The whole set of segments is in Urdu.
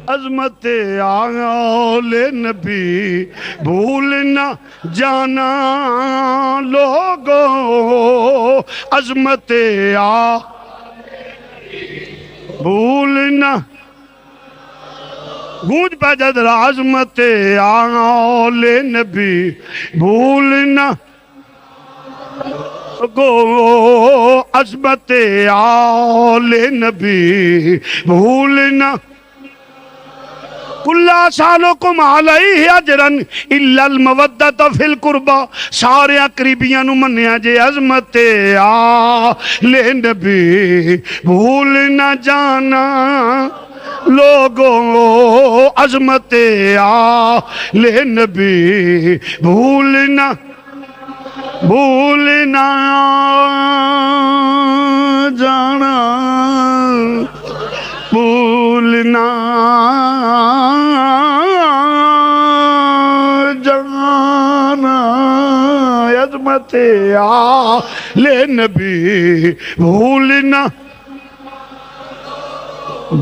عظمت آل نبی بھول نہ جانا لوگو، عظمت بھول نہ گونج پہ جدر، عظمت آل نبی بھول نہ گو، عظمت آل نبی بھول نہ کُلّا سالکم علیہ اجرن الا المودۃ فی القربہ، سارے قریبیاں نو منیا جے عظمت آل نبی بھول نہ جانا لوگوں، عظمت آل نبی بھول نہ جانا، بھولنا جانا، عظمت آل نبی بھولنا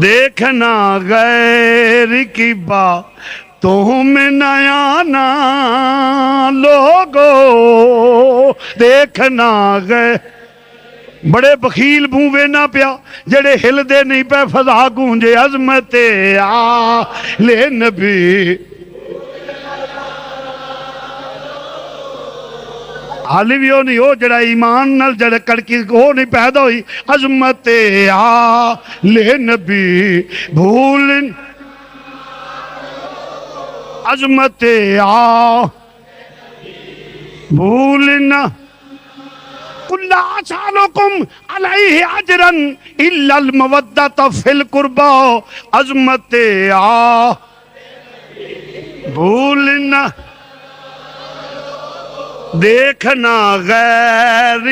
دیکھنا غیر کی باتوں میں نہ آنا لوگو، دیکھنا غیر بڑے بخیل بھووے نہ پیا جڑے ہل دے نہیں پہ فضا گونجے، عظمت آل نبی حالی بھی ہو نہیں ہو جڑا ایمان نال جڑا کڑکی ہو نہیں پیدا ہوئی، عظمت آل نبی بھول، عظمت آل بھولنا کُلّا سالکم علیہ اجرن الا المودۃ فی القربہ، عظمت آل بھولنا دیکھنا غیر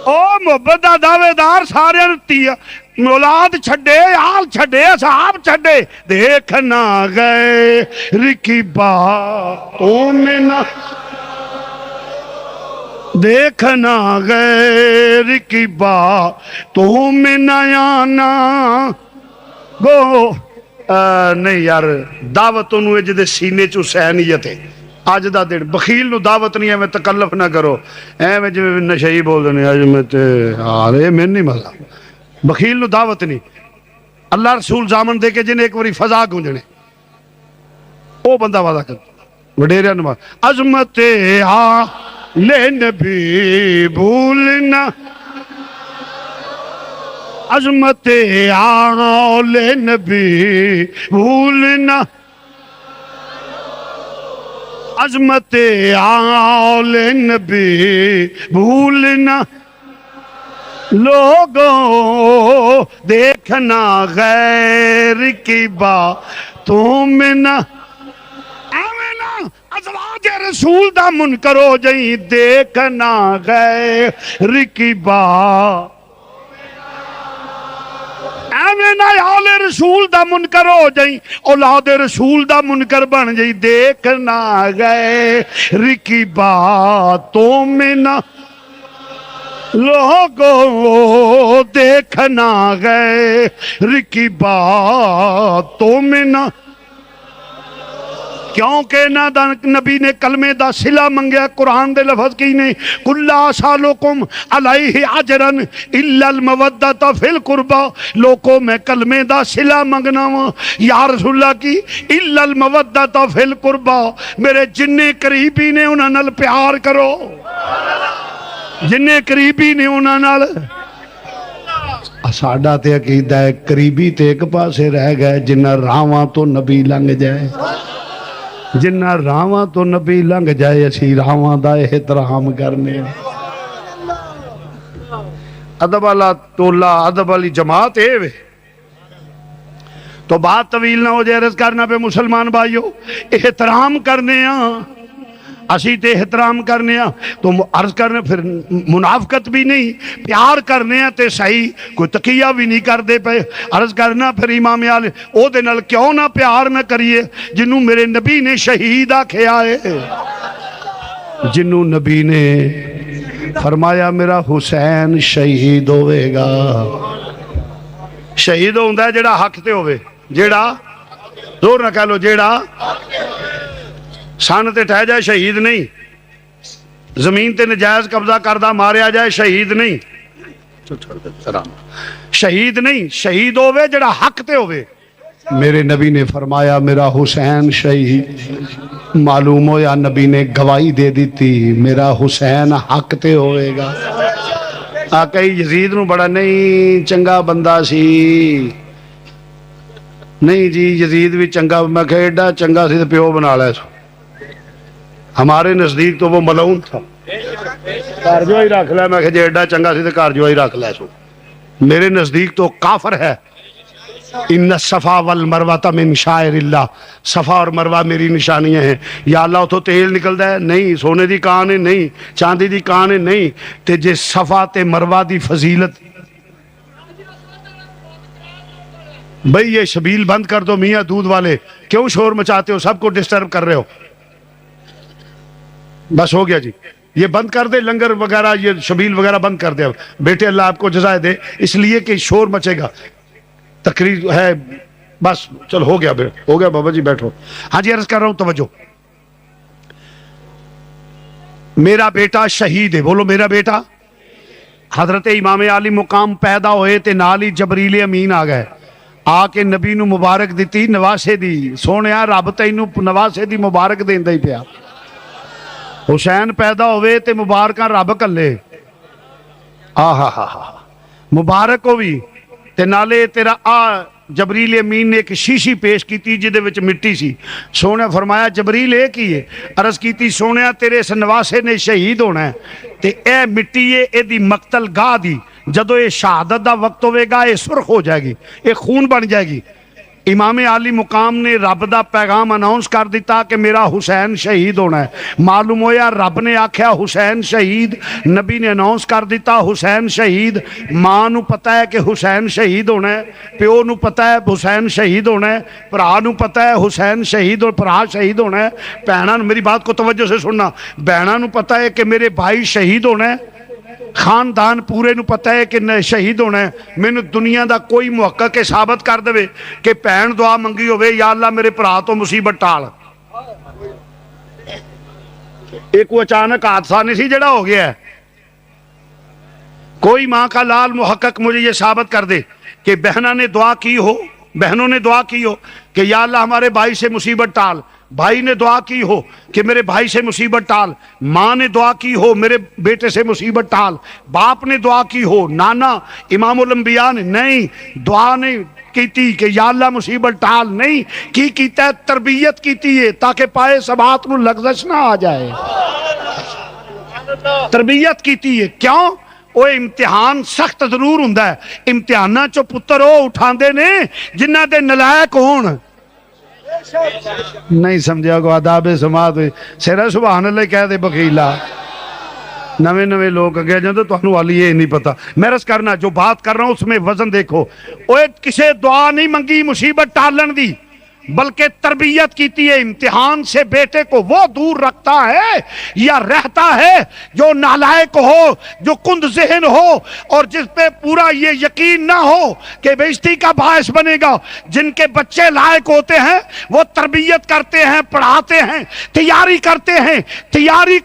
او محبت دا دعوے دار سارے رتی اولاد چھڑے، آل چھڑے، اصحاب چھڑے، دیکھنا غیر کی باتوں میں نہ، دیکھنا غیر کی باتوں میں نہ آنا گو، نہیں یار دعوت انہوں جدے سینے چو سہنیت ہے، آج دا دن بخیل نو دعوت نہیں ہے، میں تکلف نہ کرو، میں جو نشہی بول دنے عظمت آلے میں نہیں مزہ، بخیل نو دعوت نہیں، اللہ رسول زامن دے کے جن ایک وری فضا گونجنے او بندہ وعدہ کرتا وڈیریا نماز، عظمت آل نبی بھولنا، عظمت آل نبی بھولنا، عظمت آل نبی بھولنا لوگوں، دیکھنا غیر کی باتوں میں نہ آمینہ، ازواج رسول دا منکر ہو جائیں، دیکھنا غیر کی بات آمینہ، آل رسول دا منکر ہو جائیں، اولاد رسول دا منکر بن جائیں، دیکھنا غیر کی باتوں میں نہ لوگوں، دیکھنا غیر کی باتوں میں نہ، کیونکہ نبی نے کلمے دا صلہ منگیا، قرآن دے لفظ کی نہیں، کُلّا سالکم علیہ اجرن الا المودۃ فی القربہ، لوگوں میں کلمے دا صلہ منگنا ہوں یا رسول اللہ کی، الا المودۃ فی القربہ، میرے جننے قریبی نے انہاں نال پیار کرو، جننے قریبی نے انہاں نال، ساڈا تے عقیدہ ہے قریبی تے ایک پاسے رہ گئے، جنہ راواں تو نبی لنگ جائے، جنہ راواں تو نبی لنگ جائے، اسی راواں دا احترام کرنے، ادب والا ٹولہ، ادب والی جماعت ہے وے، تو بات طویل نہ ہو جائے، عرض کرنا پہ مسلمان بھائیو، احترام کرنے ہاں، اسی تے احترام کرنے ہاں، تو عرض کرنے پھر منافقت بھی نہیں، پیار کرنے ہاں تے صحیح، کوئی تقیہ بھی نہیں کر دے پہ، عرض کرنا پھر امام علی او دے نال کیوں نہ پیار نہ کریے، جنہوں میرے نبی نے شہید آکھیا ہے، جنہوں نبی نے فرمایا میرا حسین شہید ہوئے گا، شہید ہوندا ہے جڑا حق تے ہوئے، جڑا زور نہ کہہ لو، جڑا سن تے ٹھہ جائے شہید نہیں، زمین تے نجائز قبضہ کردہ ماریا جائے شہید نہیں، شہید نہیں، شہید ہوئے جڑا حق تے ہوئے۔ میرے نبی نے فرمایا میرا حسین شہید، معلوم ہو یا نبی نے گواہی دے دیتی میرا حسین حق تے ہوئے گا۔ آقا یزید نو بڑا نہیں چنگا بندہ سی، نہیں جی یزید بھی چنگا، میں کہ ایڈا چنگا سی تو پیو بنا لے سو، ہمارے نزدیک تو وہ ملعون تھا، کارجو ہی رکھ لے، میں کہ جی ایڈا چنگا سی تو کارجو ہی رکھ لے سو، میرے نزدیک تو کافر ہے۔ ان الصفا والمروہ من شعائر اللہ، صفا اور مروہ میری نشانیاں ہیں۔ یا اللہ تو تیل نکلدا ہے نہیں، سونے دی کان ہے نہیں، چاندی دی کان ہے نہیں، تے جے صفا تے مروہ دی فضیلت، بھئی یہ شبیل بند کر دو میاں دودھ والے، کیوں شور مچاتے ہو، سب کو ڈسٹرب کر رہے ہو، بس ہو گیا جی، یہ بند کر دے، لنگر وغیرہ یہ شبیل وغیرہ بند کر دے بیٹے، اللہ آپ کو جزائے دے، اس لیے کہ شور مچے گا، تقریر ہے، بس چل ہو گیا بابا جی بیٹھو۔ ہاں جی عرض کر رہا ہوں توجہ، میرا بیٹا شہید ہے، بولو میرا بیٹا۔ حضرت امام علی مقام پیدا ہوئے تے نال ہی جبریل امین آ گئے، آ کے نبی نو مبارک دیتی، نواسے دی، سونیا رب تینو نواسے دی مبارک دیندا ہی پیا، حسین پیدا ہوئے تے مبارکاں رب کلے، مبارک ہوئی تے نالے تیرا جبریل امین نے ایک شیشی پیش کیتی جدے وچ مٹی سی، سونے فرمایا جبریل اے کی ہے، عرض کیتی سونے تیرے اس نواسے نے شہید ہونا ہے، تے اے مٹی اے دی مقتل گاہ دی، جدو اے شہادت دا وقت ہوئے گا اے سرخ ہو جائے گی، اے خون بن جائے گی۔ امام علی مقام نے رب دا پیغام اناؤنس کر دیتا کہ میرا حسین شہید ہونا ہے، معلوم ہویا رب نے آکھیا حسین شہید، نبی نے اناؤنس کر دیتا حسین شہید، ماں نو پتہ ہے کہ حسین شہید ہونا ہے، پیو نو پتہ ہے حسین شہید ہونا ہے، پرا نو پتہ ہے حسین شہید اور پرا شہید ہونا ہے، بہناں، میری بات کو توجہ سے سننا، بہناں نو پتہ ہے کہ میرے بھائی شہید ہونا ہے، خاندان پورے نو پتہ ہے کہ شہید ہونا ہے۔ میں نے دنیا دا کوئی محقق کے ثابت کر دے کہ بہن دعا منگی ہوئے یا اللہ میرے پرا تو مصیبت ٹال، ایک وہ اچانک حادثہ نہیں سی جڑا ہو گیا ہے، کوئی ماں کا لال محقق مجھے یہ ثابت کر دے کہ بہنوں نے دعا کی ہو، بہنوں نے دعا کی ہو کہ یا اللہ ہمارے بھائی سے مصیبت ٹال، بھائی نے دعا کی ہو کہ میرے بھائی سے مصیبت ٹال، ماں نے دعا کی ہو میرے بیٹے سے مصیبت ٹال، باپ نے دعا کی ہو، نانا امام الانبیاء نے نہیں دعا نہیں کیتی کہ یا اللہ مصیبت ٹال، نہیں کی کیتا ہے تربیت کیتی ہے تاکہ پائے سبات نو لغزش نہ آ جائے، تربیت کیتی ہے، کیوں؟ وہ امتحان سخت ضرور ہوندا ہے، امتحاناں چو پتر وہ اٹھاندے نے جنہ دے نلائق ہون، نہیں سمجھا کو آداب سماعت ہوئی سیرہ سبحان اللہ کہہ دے بخیلہ، نوے نوے لوگ اگے جاندے تو انہوں والی یہ نہیں پتا، میں رس کرنا جو بات کر رہا ہوں اس میں وزن دیکھو، اوہ کسے دعا نہیں منگی مصیبت ٹالن دی، بلکہ تربیت کیتی ہے، امتحان سے بیٹے کو وہ دور رکھتا ہے یا رہتا ہے جو نالائق ہو، جو کند ذہن ہو اور جس پہ پورا یہ یقین نہ ہو کہ بےزتی کا باعث بنے گا۔ جن کے بچے لائق ہوتے ہیں وہ تربیت کرتے ہیں، پڑھاتے ہیں، تیاری کرتے ہیں، تیاری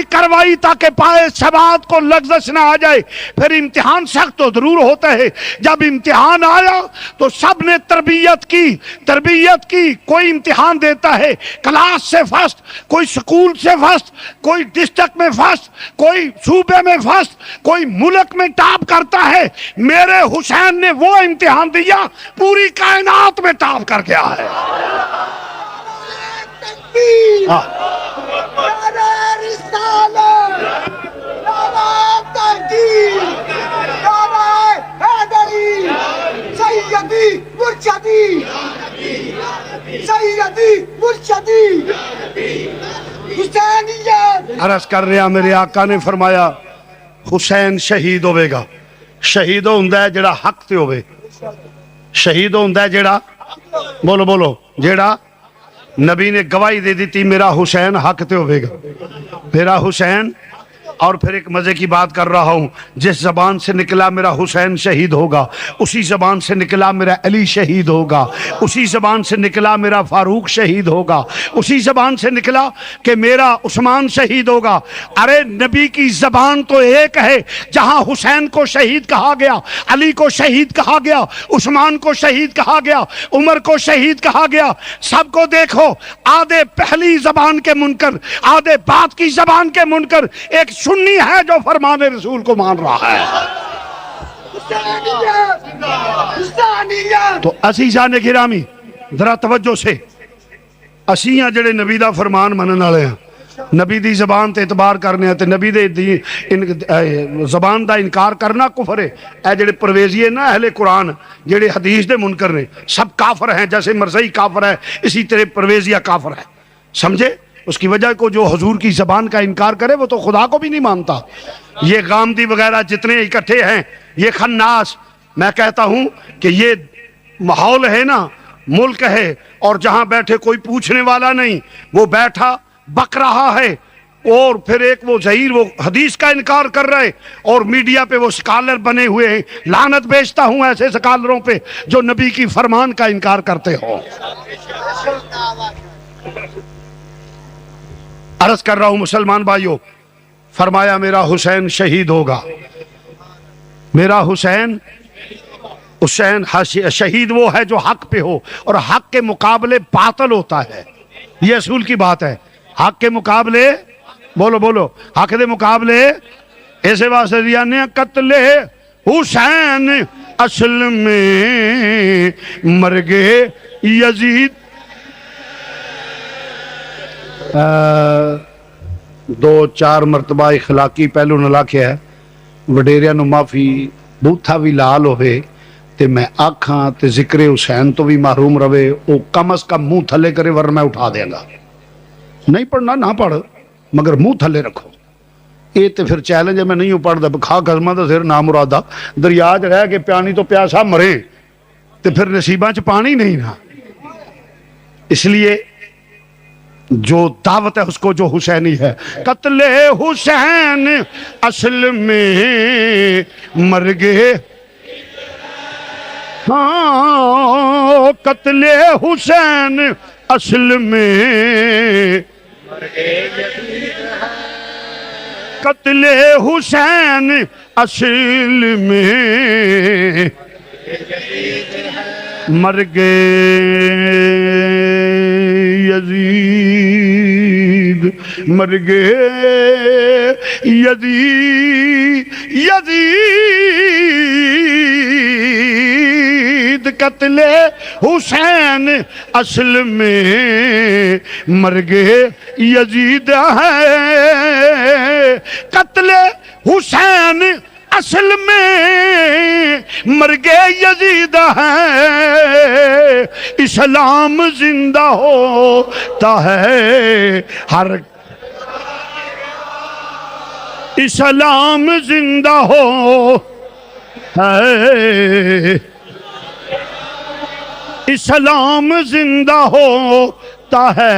کروائی تاکہ پائے ثبات کو لغزش نہ آ جائے۔ پھر امتحان سخت تو ضرور ہوتا ہے، جب امتحان آیا تو سب نے تربیت کی، کوئی امتحان دیتا ہے کلاس سے فرسٹ، کوئی سکول سے فرسٹ، کوئی ڈسٹرکٹ میں فرسٹ، کوئی صوبے میں فرسٹ، کوئی ملک میں ٹاپ کرتا ہے۔ میرے حسین نے وہ امتحان دیا پوری کائنات میں ٹاپ کر گیا ہے۔ عرض کر رہا میرے آقا نے فرمایا حسین شہید ہوئے گا، شہید ہوندہ ہے جڑا حق تے ہوئے، شہید ہوندہ ہے جڑا بولو بولو جڑا نبی نے گواہی دے دیتی میرا حسین حق تے ہوئے گا، میرا حسین اور پھر ایک مزے کی بات کر رہا ہوں، جس زبان سے نکلا میرا حسین شہید ہوگا، اسی زبان سے نکلا میرا علی شہید ہوگا، اسی زبان سے نکلا میرا فاروق شہید ہوگا، اسی زبان سے نکلا کہ میرا عثمان شہید ہوگا۔ ارے نبی کی زبان تو ایک ہے، جہاں حسین کو شہید کہا گیا، علی کو شہید کہا گیا، عثمان کو شہید کہا گیا، عمر کو شہید کہا گیا۔ سب کو دیکھو، آدھے پہلی زبان کے منکر، آدھے بات کی زبان کے منکر، ایک سنی ہے جو فرمان رسول کو مان رہا ہے۔ تو عزیزان گرامی ذرا توجہ سے، اسی ہیں جڑے نبی دا فرمان منن والے ہیں، نبی دی زبان تے اعتبار کرنے ہیں، تے نبی دی زبان دا انکار کرنا کفر ہے۔ اے جڑے پرویزی نا اہل قرآن، جڑے حدیث دے منکر نے، سب کافر ہیں، جیسے مرزئی کافر ہے اسی طرح پرویزیہ کافر ہے، سمجھے؟ اس کی وجہ کو جو حضور کی زبان کا انکار کرے وہ تو خدا کو بھی نہیں مانتا۔ یہ غامدی وغیرہ جتنے اکٹھے ہیں، یہ خناس، میں کہتا ہوں کہ یہ ماحول ہے نا، ملک ہے، اور جہاں بیٹھے کوئی پوچھنے والا نہیں، وہ بیٹھا بک رہا ہے، اور پھر ایک وہ ظہیر وہ حدیث کا انکار کر رہے، اور میڈیا پہ وہ سکالر بنے ہوئے ہیں۔ لعنت بیچتا ہوں ایسے سکالروں پہ جو نبی کی فرمان کا انکار کرتے ہو۔ عرض کر رہا ہوں مسلمان بھائیوں، فرمایا میرا حسین شہید ہوگا، میرا حسین شہید وہ ہے جو حق پہ ہو، اور حق کے مقابلے باطل ہوتا ہے، یہ اصول کی بات ہے۔ حق کے مقابلے، بولو بولو، حق کے مقابلے، ایسے واسطے دیا نے قتل حسین اصل میں مرگ یزید۔ دو چار مرتبہ اخلاقی پہلو نہ لاکھیا ہے، وڈیریاں نو معافی، بوتھا بھی لال ہوئے تے میں آکھاں تے ذکر حسین تو بھی محروم رہے، او کم از کم منہ تھلے کرے ورنہ میں اٹھا دیں گا۔ نہیں پڑھنا نہ پڑھ، مگر منہ تھلے رکھو۔ یہ تے پھر چیلنج ہے، میں نہیں پڑھ دا کھا گزمہ دا سر نام مرادہ، دریا چ رہ کے پیانی تو پیاسا مرے تے پھر نصیباں چ پانی نہیں نا۔ اس لیے جو دعوت ہے اس کو جو حسینی ہے، قتل حسین اصل میں مرگ، ہاں قتل حسین اصل میں قتل حسین اصل میں مرگ یزید، مرگ یزید قتل حسین اصل میں مرگ یزید ہے، قتل حسین اصل میں مرگ یزید ہے، اسلام زندہ ہوتا ہے ہر، اسلام زندہ ہو ہے، اسلام زندہ ہوتا ہے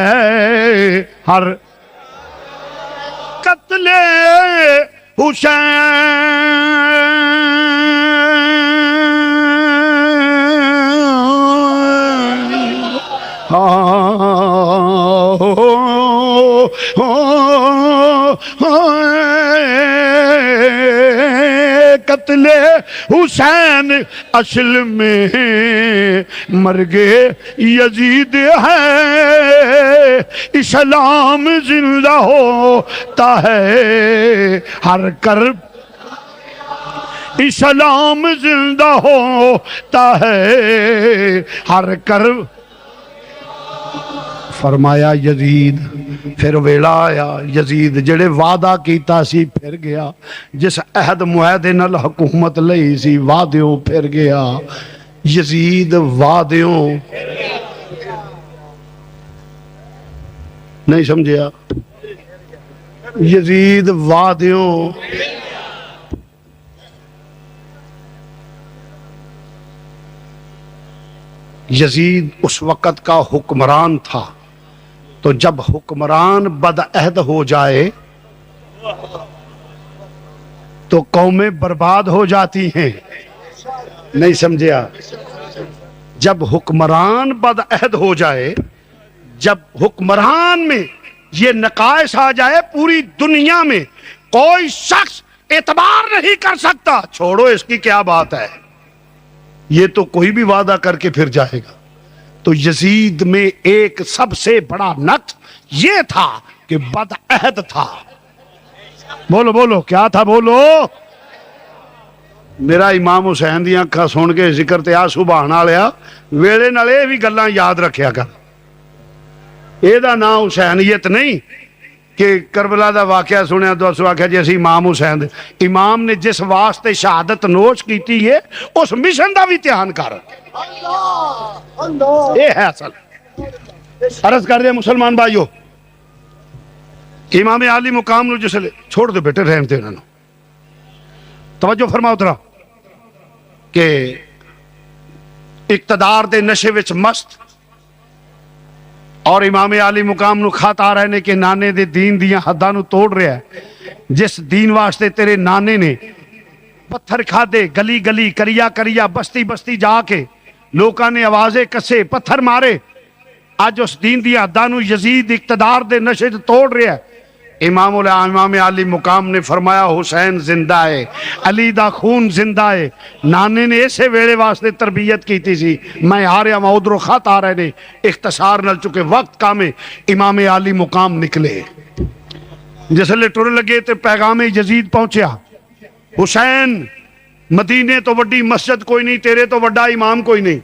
ہر قتل قتل حسین اصل میں مرگ یزید ہے، اسلام زندہ ہوتا ہے ہر کرب، اسلام زندہ ہوتا ہے ہر کرب۔ فرمایا یزید، پھر ویلا آیا یزید جڑے وعدہ کیتا سی پھر گیا، جس عہد معاہدے نال حکومت لئی سی وعدیوں پھر گیا، یزید وعدیوں نہیں سمجھیا، یزید وعدیوں یزید اس وقت کا حکمران تھا، تو جب حکمران بد عہد ہو جائے تو قومیں برباد ہو جاتی ہیں. نہیں سمجھے آپ؟ جب حکمران بدعہد ہو جائے، جب حکمران میں یہ نقائص آ جائے، پوری دنیا میں کوئی شخص اعتبار نہیں کر سکتا. چھوڑو اس کی کیا بات ہے، یہ تو کوئی بھی وعدہ کر کے پھر جائے گا. تو یزید میں ایک سب سے بڑا نقص یہ تھا کہ بدعہد تھا. بولو بولو کیا تھا، بولو. میرا امام حسین دی اکھاں سن کے ذکر تے آ سبحان اللہ ویلے نال اے بھی گلاں یاد رکھیا کر. اے دا نام حسینیت نہیں کہ کربلا دا واقعہ سنیا تو اس واقعہ جی اسی امام حسین دے. امام نے جس واسطے شہادت نوش کیتی ہے اس مشن دا بھی دھیان کر. اے ہے اصل. عرض کر دے مسلمان بھائیو، امام عالی مقام نو جس لے چھوڑ دو بیٹے، رہن دے انہاں نو. توجہ فرماؤ ذرا کہ اقتدار دے نشے وچ مست اور امام عالی مقام نو کھاتا رہنے کے نانے دے دین دیاں حداں نو توڑ رہا ہے. جس دین واسطے تیرے نانے نے پتھر کھا دے، گلی گلی کریا کریا بستی بستی جا کے لوکاں نے آوازیں کسے پتھر مارے، آج اس دین دی حداں نو یزید اقتدار دے نشے توڑ رہا ہے. امام علی مقام نے فرمایا حسین زندہ ہے، علی دا خون زندہ ہے. نانے نے اسے ویلے واسطے تربیت کی تھی سی. میں آ رہا میں ادھروں خط آ رہے نے اختصار نل چکے وقت کا میں امام علی مقام نکلے. جس لے ٹر لگے تے پیغام یزید پہنچیا، حسین مدینے تو وڈی مسجد کوئی نہیں، تیرے تو وڈا امام کوئی نہیں.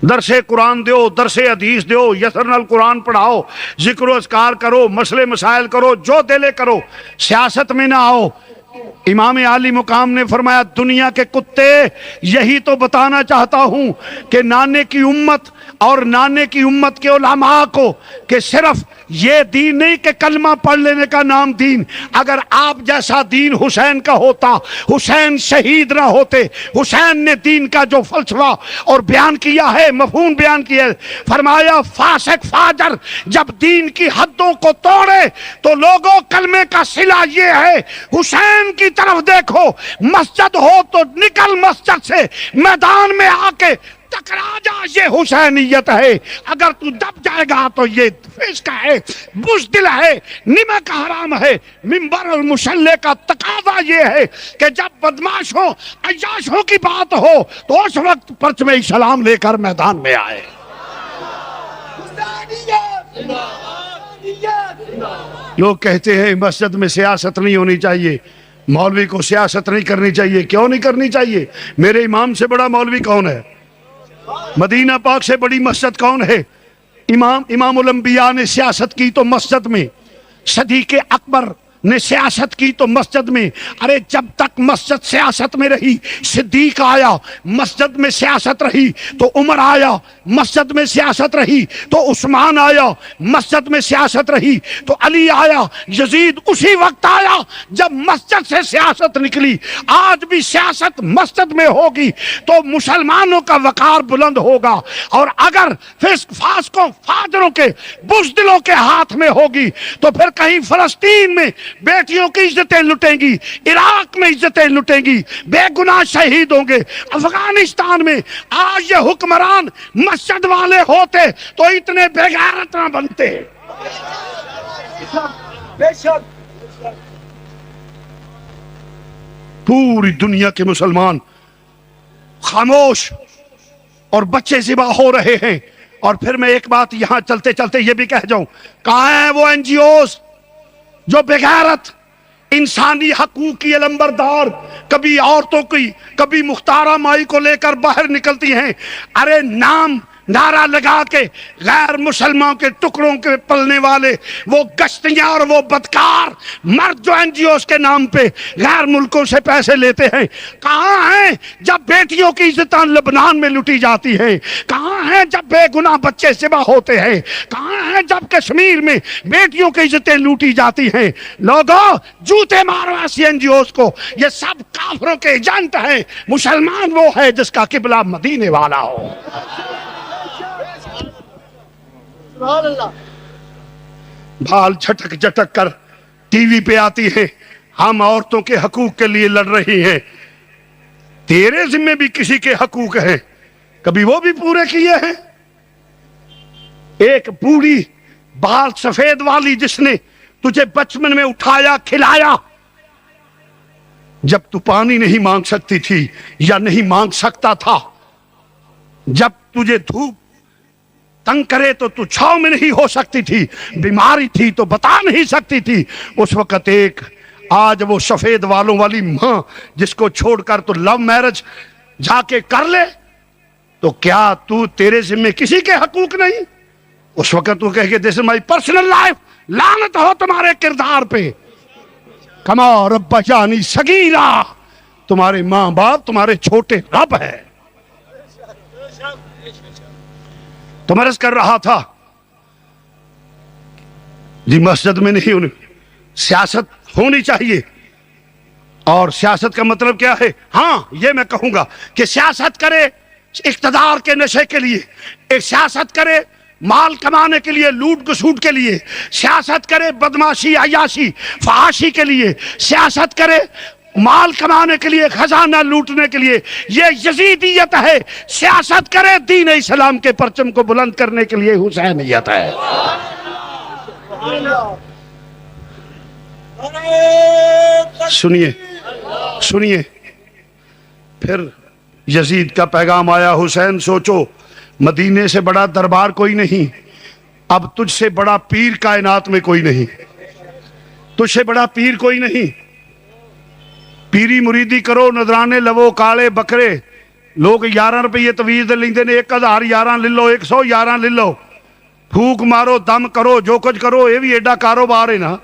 درس قرآن دیو، درس حدیث دیو، یسر نال قرآن پڑھاؤ، ذکر و اذکار کرو، مسئلے مسائل کرو، جو دلے کرو، سیاست میں نہ آؤ. امام عالی مقام نے فرمایا دنیا کے کتے یہی تو بتانا چاہتا ہوں کہ نانے کی امت اور نانے کی امت کے علماء کو کہ صرف یہ دین نہیں کہ کلمہ پڑھ لینے کا نام دین. اگر آپ جیسا دین حسین کا ہوتا، حسین شہید نہ ہوتے. حسین نے دین کا جو فلسفہ اور بیان کیا ہے، مفہوم بیان کیا ہے، فرمایا فاسق فاجر جب دین کی حدوں کو توڑے تو لوگوں کلمے کا صلہ یہ ہے حسین کی طرف دیکھو. مسجد ہو تو نکل مسجد سے، میدان میں آ کے ٹکرا جا، یہ حسینیت ہے. اگر تو دب جائے گا تو یہ فسق ہے، بزدل ہے، نمک حرام ہے. منبر اور مصلی کا تقاضا یہ ہے کہ جب بدماشوں عیاشوں کی بات ہو تو اس وقت پرچم اسلام لے کر میدان میں آئے. لوگ کہتے ہیں مسجد میں سیاست نہیں ہونی چاہیے، مولوی کو سیاست نہیں کرنی چاہیے. کیوں نہیں کرنی چاہیے؟ میرے امام سے بڑا مولوی کون ہے؟ مدینہ پاک سے بڑی مسجد کون ہے؟ امام الانبیاء نے سیاست کی تو مسجد میں، صدیق اکبر نے سیاست کی تو مسجد میں. ارے جب تک مسجد سیاست میں رہی، صدیق آیا مسجد میں سیاست رہی تو عمر آیا، مسجد میں سیاست رہی تو عثمان آیا، مسجد میں سیاست رہی تو علی آیا، یزید اسی وقت آیا جب مسجد سے سیاست نکلی. آج بھی سیاست مسجد میں ہوگی تو مسلمانوں کا وقار بلند ہوگا. اور اگر فسق فاسقوں فاجروں کے بزدلوں کے ہاتھ میں ہوگی تو پھر کہیں فلسطین میں بیٹیوں کی عزتیں لٹیں گی، عراق میں عزتیں لٹیں گی، بے گناہ شہید ہوں گے. افغانستان میں آج یہ حکمران مسجد والے ہوتے تو اتنے بے غیرت نہ بنتے. پوری دنیا کے مسلمان خاموش اور بچے ذبح ہو رہے ہیں. اور پھر میں ایک بات یہاں چلتے چلتے یہ بھی کہہ جاؤں، کہاں ہیں وہ این جی اوز جو بغیرت انسانی حقوق کی علمبردار کبھی عورتوں کی کبھی مختارہ مائی کو لے کر باہر نکلتی ہیں؟ ارے نام نعرہ لگا کے غیر مسلمانوں کے ٹکڑوں کے پلنے والے وہ گشتیاں اور وہ بدکار مرد جو این جی اوز کے نام پہ غیر ملکوں سے پیسے لیتے ہیں، کہاں ہیں جب بیٹیوں کی عزتیں لبنان میں لوٹی جاتی ہیں؟ کہاں ہیں جب بے گناہ بچے ذبح ہوتے ہیں؟ کہاں ہیں جب کشمیر میں بیٹیوں کی عزتیں لوٹی جاتی ہیں؟ لوگوں جوتے مارو ایسی این جی اوز کو، یہ سب کافروں کے ایجنٹ ہیں. مسلمان وہ ہے جس کا قبلہ مدینے والا ہو. بھال جھٹک جھٹک کر ٹی وی پہ آتی ہے، ہم عورتوں کے حقوق کے لیے لڑ رہی ہیں، تیرے ذمے بھی کسی کے حقوق ہیں، کبھی وہ بھی پورے کیے ہیں؟ ایک بوڑھی بال سفید والی جس نے تجھے بچپن میں اٹھایا کھلایا، جب تو پانی نہیں مانگ سکتی تھی یا نہیں مانگ سکتا تھا، جب تجھے دھوپ تنگ کرے تو تو چھاؤں میں نہیں ہو سکتی تھی، بیماری تھی تو بتا نہیں سکتی تھی، اس وقت ایک آج وہ سفید والوں والی ماں جس کو چھوڑ کر تو لو میرج جا کے کر لے، تو کیا تو تیرے ذمہ کسی کے حقوق نہیں؟ اس وقت تو کہے کہ دس از مائی پرسنل لائف، لعنت ہو تمہارے کردار پہ، کما رب جانی صغیرہ، تمہارے ماں باپ تمہارے چھوٹے رب ہے۔ تو میں عرض کر رہا تھا جی مسجد میں نہیں ہونی، سیاست ہونی چاہیے، اور سیاست کا مطلب کیا ہے؟ ہاں یہ میں کہوں گا کہ سیاست کرے اقتدار کے نشے کے لیے، ایک سیاست کرے مال کمانے کے لیے، لوٹ گسوٹ کے لیے، سیاست کرے بدماشی عیاشی فحاشی کے لیے، سیاست کرے مال کمانے کے لیے، خزانہ لوٹنے کے لیے، یہ یزیدیت ہے۔ سیاست کرے دین اسلام کے پرچم کو بلند کرنے کے لیے، حسینیت ہے۔ سنیے سنیے، پھر یزید کا پیغام آیا، حسین سوچو مدینے سے بڑا دربار کوئی نہیں، اب تجھ سے بڑا پیر کائنات میں کوئی نہیں، تجھ سے بڑا پیر کوئی نہیں، پیری مریدی کرو، نذرانے لو کالے بکرے، لوگ 11 روپے تویز لیندے نے، 1011 لے لو، 111 لے لو، پھوک مارو دم کرو جو کچھ کرو، یہ بھی ایڈا کاروبار ہے نا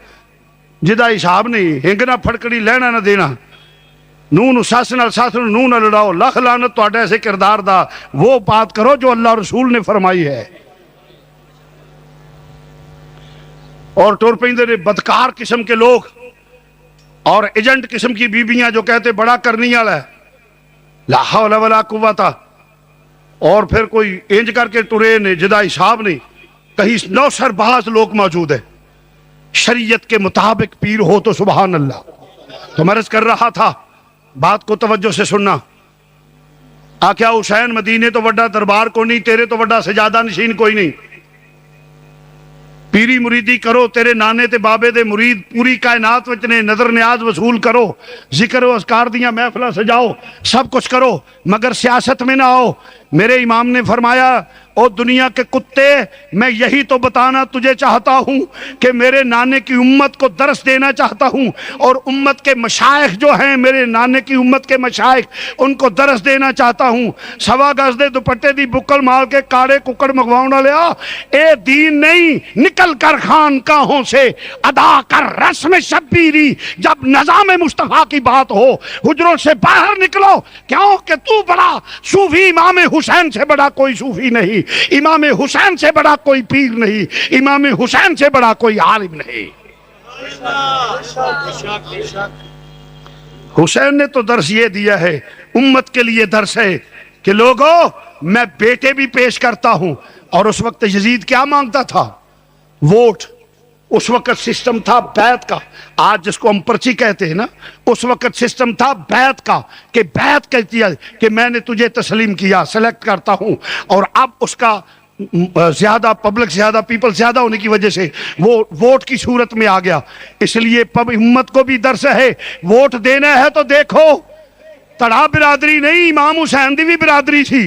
جدا حساب نہیں، ہنگ نہ پھڑکڑی لینا نہ دینا، نون ساس نو نہ لڑاؤ، لکھ لعنت تہاڈے ایسے کردار دا، وہ بات کرو جو اللہ رسول نے فرمائی ہے۔ اور ٹور پیندے نے بدکار قسم کے لوگ اور ایجنٹ قسم کی بیبیاں جو کہتے بڑا کرنی والا ہے، لا حول ولا قوت، اور پھر کوئی انج کر کے ٹرے نے جدا حساب نہیں، کہیں نوسر باز لوگ موجود ہیں، شریعت کے مطابق پیر ہو تو سبحان اللہ۔ تو میں عرض کر رہا تھا، بات کو توجہ سے سننا، آکھیا حسین مدینے تو وڈا دربار کو نہیں، تیرے تو وڈا سجادہ نشین کوئی نہیں، پیری مریدی کرو، تیرے نانے تے بابے دے مرید پوری کائنات وچنے، نظر نیاز وصول کرو، ذکر و اذکار دیاں محفلہ سجاؤ، سب کچھ کرو، مگر سیاست میں نہ آؤ۔ میرے امام نے فرمایا، او دنیا کے کتے، میں یہی تو بتانا تجھے چاہتا ہوں کہ میرے نانے کی امت کو درس دینا چاہتا ہوں، اور امت کے مشائخ جو ہیں، میرے نانے کی امت کے مشائخ، ان کو درس دینا چاہتا ہوں۔ سوا گز دے دوپٹے دی بکل مال کے کاڑے ککڑ مگواؤں لیا، اے دین نہیں، نکل کر خانقاہوں سے ادا کر رسم شبیری، جب نظام مصطفیٰ کی بات ہو حجروں سے باہر نکلو، کیوں کہ تو بڑا صوفی، امام حسین سے بڑا کوئی صوفی نہیں، امام حسین سے بڑا کوئی پیر نہیں، امام حسین سے بڑا کوئی عالم نہیں۔ حسین نے تو درس یہ دیا ہے، امت کے لیے درس ہے کہ لوگوں میں بیٹے بھی پیش کرتا ہوں۔ اور اس وقت یزید کیا مانگتا تھا؟ ووٹ۔ اس وقت سسٹم تھا بیعت کا، آج جس کو ہم پرچی کہتے ہیں نا، اس وقت سسٹم تھا بیعت کا، کہ بیعت کہتی ہے کہ میں نے تجھے تسلیم کیا، سلیکٹ کرتا ہوں، اور اب اس کا زیادہ پبلک زیادہ پیپل زیادہ ہونے کی وجہ سے وہ ووٹ کی صورت میں آ گیا۔ اس لیے امت کو بھی درس ہے، ووٹ دینا ہے تو دیکھو، تڑا برادری نہیں، امام حسین دی بھی برادری سی،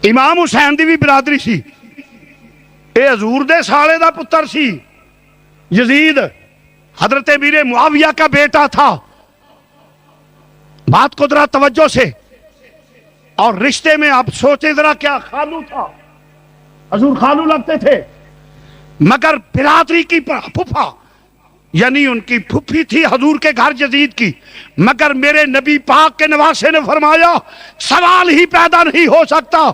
امام حسین دی بھی برادری سی، اے حضور دے سالے دا پتر سی یزید، حضرت امیر معاویہ کا بیٹا تھا۔ بات کو ذرا توجہ سے، اور رشتے میں آپ سوچے ذرا، کیا خالو تھا، حضور خالو لگتے تھے، مگر برادری کی پھپھا، یعنی ان کی پھپھی تھی حضور کے گھر یزید کی، مگر میرے نبی پاک کے نواسے نے فرمایا سوال ہی پیدا نہیں ہو سکتا،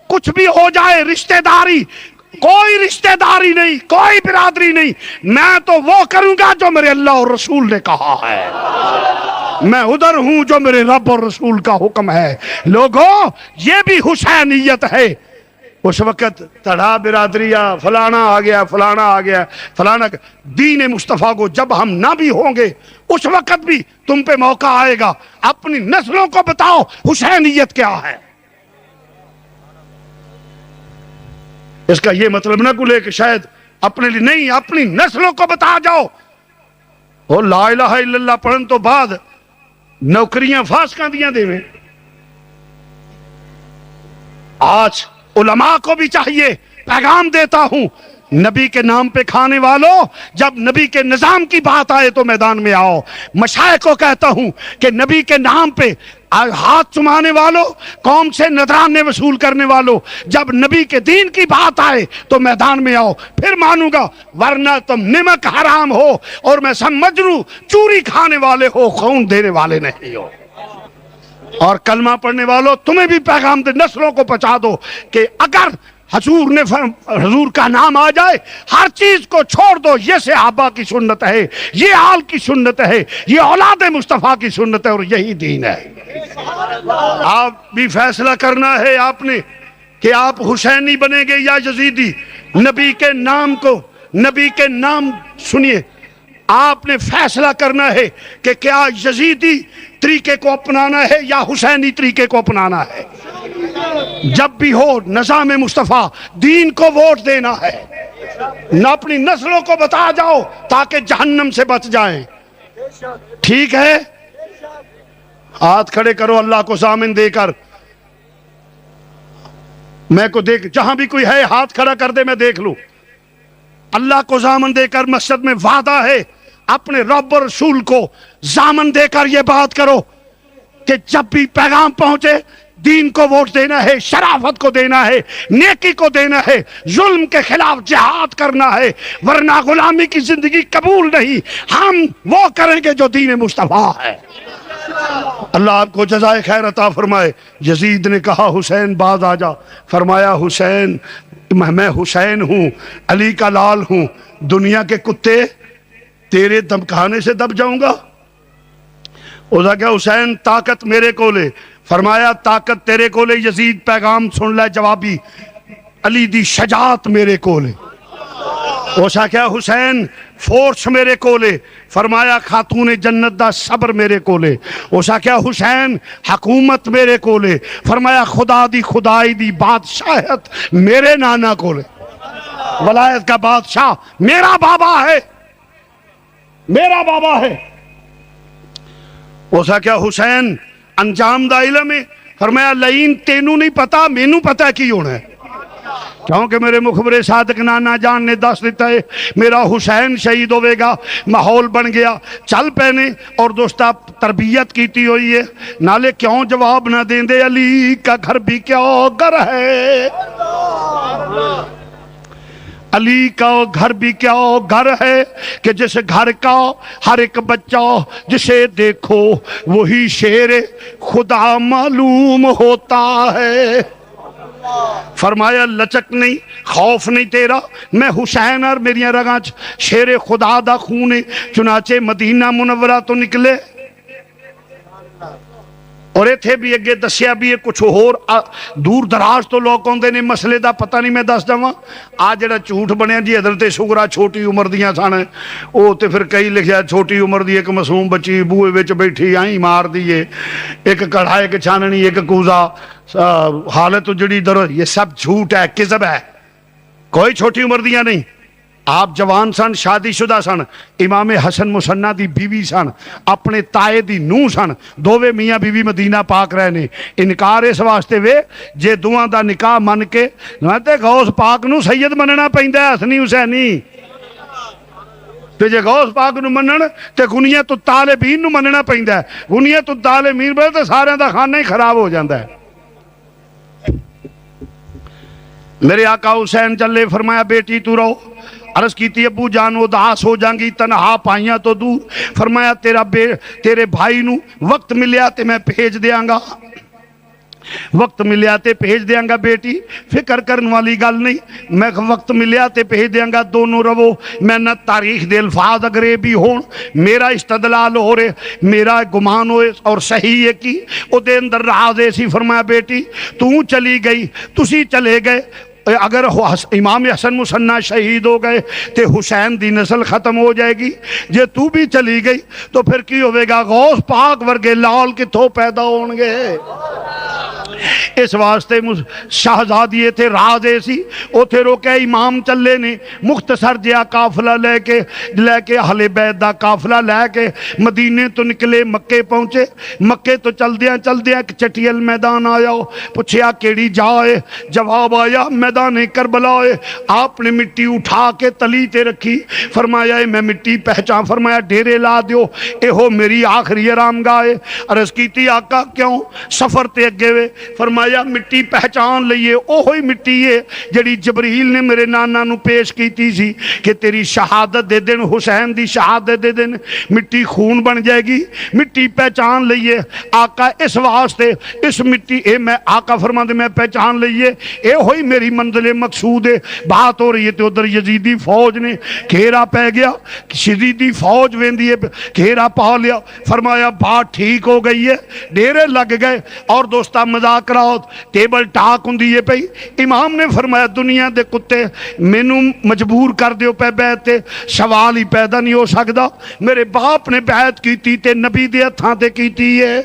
کچھ بھی ہو جائے رشتہ داری، کوئی رشتہ داری نہیں، کوئی برادری نہیں، میں تو وہ کروں گا جو میرے اللہ اور رسول نے کہا ہے، میں ادھر ہوں جو میرے رب اور رسول کا حکم ہے۔ لوگوں یہ بھی حسینیت ہے، اس وقت تڑا برادری فلانا آ گیا، فلانا آ گیا، فلانا۔ دین مصطفیٰ کو جب ہم نہ بھی ہوں گے اس وقت بھی تم پہ موقع آئے گا، اپنی نسلوں کو بتاؤ حسینیت کیا ہے۔ اس کا یہ مطلب نہ کلے کہ شاید اپنے لیے نہیں، اپنی نسلوں کو بتا جاؤ۔ اور لا الہ الا اللہ پڑھن تو بعد نوکریاں فاسقاں دیاں دے میں۔ آج علماء کو بھی چاہیے، پیغام دیتا ہوں، نبی کے نام پہ کھانے والوں، جب نبی کے نظام کی بات آئے تو میدان میں آؤ۔ مشائخ کو کہتا ہوں کہ نبی کے نام پہ ہاتھ چمانے والوں، قوم سے نذرانے وصول کرنے والوں، جب نبی کے دین کی بات آئے تو میدان میں آؤ، پھر مانوں گا، ورنہ تم نمک حرام ہو اور میں سمجھ لوں چوری کھانے والے ہو، خون دینے والے نہیں ہو۔ اور کلمہ پڑھنے والوں تمہیں بھی پیغام دے، نسلوں کو پہنچا دو کہ اگر حضور کا نام آ جائے ہر چیز کو چھوڑ دو، یہ صحابہ کی سنت ہے، یہ آل کی سنت ہے، یہ اولاد مصطفیٰ کی سنت ہے، اور یہی دین ہے۔ آپ بھی فیصلہ کرنا ہے آپ نے کہ آپ حسینی بنیں گے یا یزیدی۔ نبی کے نام کو، نبی کے نام سنیے، آپ نے فیصلہ کرنا ہے کہ کیا یزیدی طریقے کو اپنانا ہے یا حسینی طریقے کو اپنانا ہے۔ جب بھی ہو نظام مصطفیٰ، دین کو ووٹ دینا ہے، نہ اپنی نسلوں کو بتا جاؤ تاکہ جہنم سے بچ جائیں۔ ٹھیک ہے، ہاتھ کھڑے کرو اللہ کو ضامن دے کر۔ میں کو دیکھ، جہاں بھی کوئی ہے ہاتھ کھڑا کر دے، میں دیکھ لوں۔ اللہ کو ضامن دے کر مسجد میں وعدہ ہے، اپنے رب اور رسول کو ضامن دے کر یہ بات کرو کہ جب بھی پیغام پہنچے دین کو ووٹ دینا ہے، شرافت کو دینا ہے، نیکی کو دینا ہے، ظلم کے خلاف جہاد کرنا ہے، ورنہ غلامی کی زندگی قبول نہیں۔ ہم وہ کریں گے جو دین مصطفیٰ ہے۔ اللہ آپ کو جزائے خیر عطا فرمائے۔ یزید نے کہا حسین باز آ جا، فرمایا حسین میں حسین ہوں، علی کا لال ہوں، دنیا کے کتے تیرے دم کھانے سے دب جاؤں گا۔ اس نے کہا حسین طاقت میرے کو لے، فرمایا طاقت تیرے کو لے، یزید پیغام سن لے جوابی، علی دی شجاعت میرے کو لے۔ اس نے کہا حسین فورس میرے کو لے، فرمایا خاتون جنت دا صبر میرے کو لے۔ اس نے کہا حسین حکومت میرے کو لے، فرمایا خدا دی خدائی دی بادشاہت میرے نانا کو لے۔ ولایت کا بادشاہ میرا بابا ہے، میرا بابا ہے۔ اس نے کہا حسین انجام دا علم ہے، فرمایا لئین تینوں نہیں پتا، مینوں پتا کی ہونا ہے، کیونکہ میرے مخبر صادق نانا جان نے دس دیتا ہے میرا حسین شہید ہوئے گا۔ ماحول بن گیا، چل پہنے اور دوستا تربیت کیتی ہوئی ہے، نالے کیوں جواب نہ دیں دے، علی کا گھر بھی کیا گھر ہے، علی کا گھر بھی کیا گھر ہے کہ جس گھر کا ہر ایک بچہ جسے دیکھو وہی شیر خدا معلوم ہوتا ہے۔ فرمایا لچک نہیں، خوف نہیں تیرا، میں حسین اور میری رگاں شیر خدا دا خون ہے۔ چنانچہ مدینہ منورہ تو نکلے، اور ایتھے بھی اگے دسیا بھی ہے کچھ اور دور دراز تو لوگ ہوندے نے، مسئلے دا پتہ نہیں میں دس جاواں۔ آج جڑا جھوٹ بنیا جی حضرت سغرا چھوٹی عمر دیاں سن، او تے پھر کئی لکھیا چھوٹی عمر دی ایک معصوم بچی بوئے وچ بیٹھی آئیں مار دیے، ایک کڑھا ایک چھاننی ایک کوزا، حالت جڑی در، یہ سب جھوٹ ہے، کذب ہے، کوئی چھوٹی عمر دیاں نہیں۔ آپ جوان سن، شادی شدہ سن، امام حسن مسنہ دی بیوی سن، اپنے تائے دی نو سن، دووے میاں بیوی مدینہ پاک رہنے۔ انکار اس واسطے وے جے دوہاں دا نکاح من کے تے غوث پاک نو سید مننا پیندا ہے، حسنی حسینی تے جے غوث پاک نو منن تے غنیت الطالبین نو مننا پیندا ہے، غنیت الطالبین بڑے تے سارے دا خانہ ہی خراب ہو جاندا ہے۔ میرے آقا حسین چلے، فرمایا بیٹی تو رہو، عرض کیتی ابو جان اداس ہو جائیں گی، تنہا پائیاں تو دور، فرمایا تیرے بھائی نو وقت ملیا تے میں بھیج دیاں گا، وقت ملیا تے بھیج دیاں گا بیٹی، فکر کرن والی گل نہیں، میں وقت ملیا تے بھیج دیاں گا، دونوں رو۔ میں نہ تاریخ دے الفاظ اگر یہ بھی ہون، میرا استدلال ہو رہے، میرا گمان ہوئے اور صحیح ہے کی او دے اندر راز ایسی۔ فرمایا بیٹی تو چلی گئی، تسی چلے گئے، اگر امام حسن مسنہ شہید ہو گئے تے حسین دی نسل ختم ہو جائے گی، جے تو بھی چلی گئی تو پھر کی ہوئے گا؟ غوث پاک ورگے لال کتھوں پیدا ہون گے؟ اس واسطے شہزادی تھے راز ایسی اوتھے روکے امام چلے نے مختصر جہا قافلہ لے کے اہل بیت دا قافلہ لے کے مدینے تو نکلے، مکے پہنچے۔ مکے تو چل دیاں ایک چٹیل میدان آیا، پوچھیا کیڑی جائے؟ جواب آیا میدان کربلا ہے۔ آپ نے مٹی اٹھا کے تلی تے رکھی، فرمایا میں مٹی پہچان، فرمایا ڈیرے لا دیو، اے ہو میری آخری آرام گاہ ہے۔ عرض کیتی آقا کیوں؟ سفر تے اگے وے۔ فرمایا مٹی پہچان لئیے، اوہی مٹی ہے جڑی جبریل نے میرے نانا نو پیش کیتی سی کہ تیری شہادت دے دن، حسین دی شہادت دے دن مٹی خون بن جائے گی، مٹی پہچان لئیے۔ آقا اس واسطے اس مٹی اے میں آقا فرماندے میں پہچان لئیے، اے ہوئی میری منزل مقصود ہے۔ بات ہو رہی ہے تو ادھر یزیدی فوج نے گھیرا پہ گیا، یزیدی فوج ویندی ہے گھیرا پا لیا۔ فرمایا بات ٹھیک ہو گئی ہے، ڈیرے لگ گئے اور دوستہ مذاکرات ٹیبل ٹاک ہوں دیئے پئی۔ امام نے فرمایا دنیا دے کتے مینوں مجبور کر دیو پہ بیعتے، سوال ہی پیدا نہیں ہو سکدا۔ میرے باپ نے بیعت کیتی تے نبی دے ہتھاں تے کیتی ہے،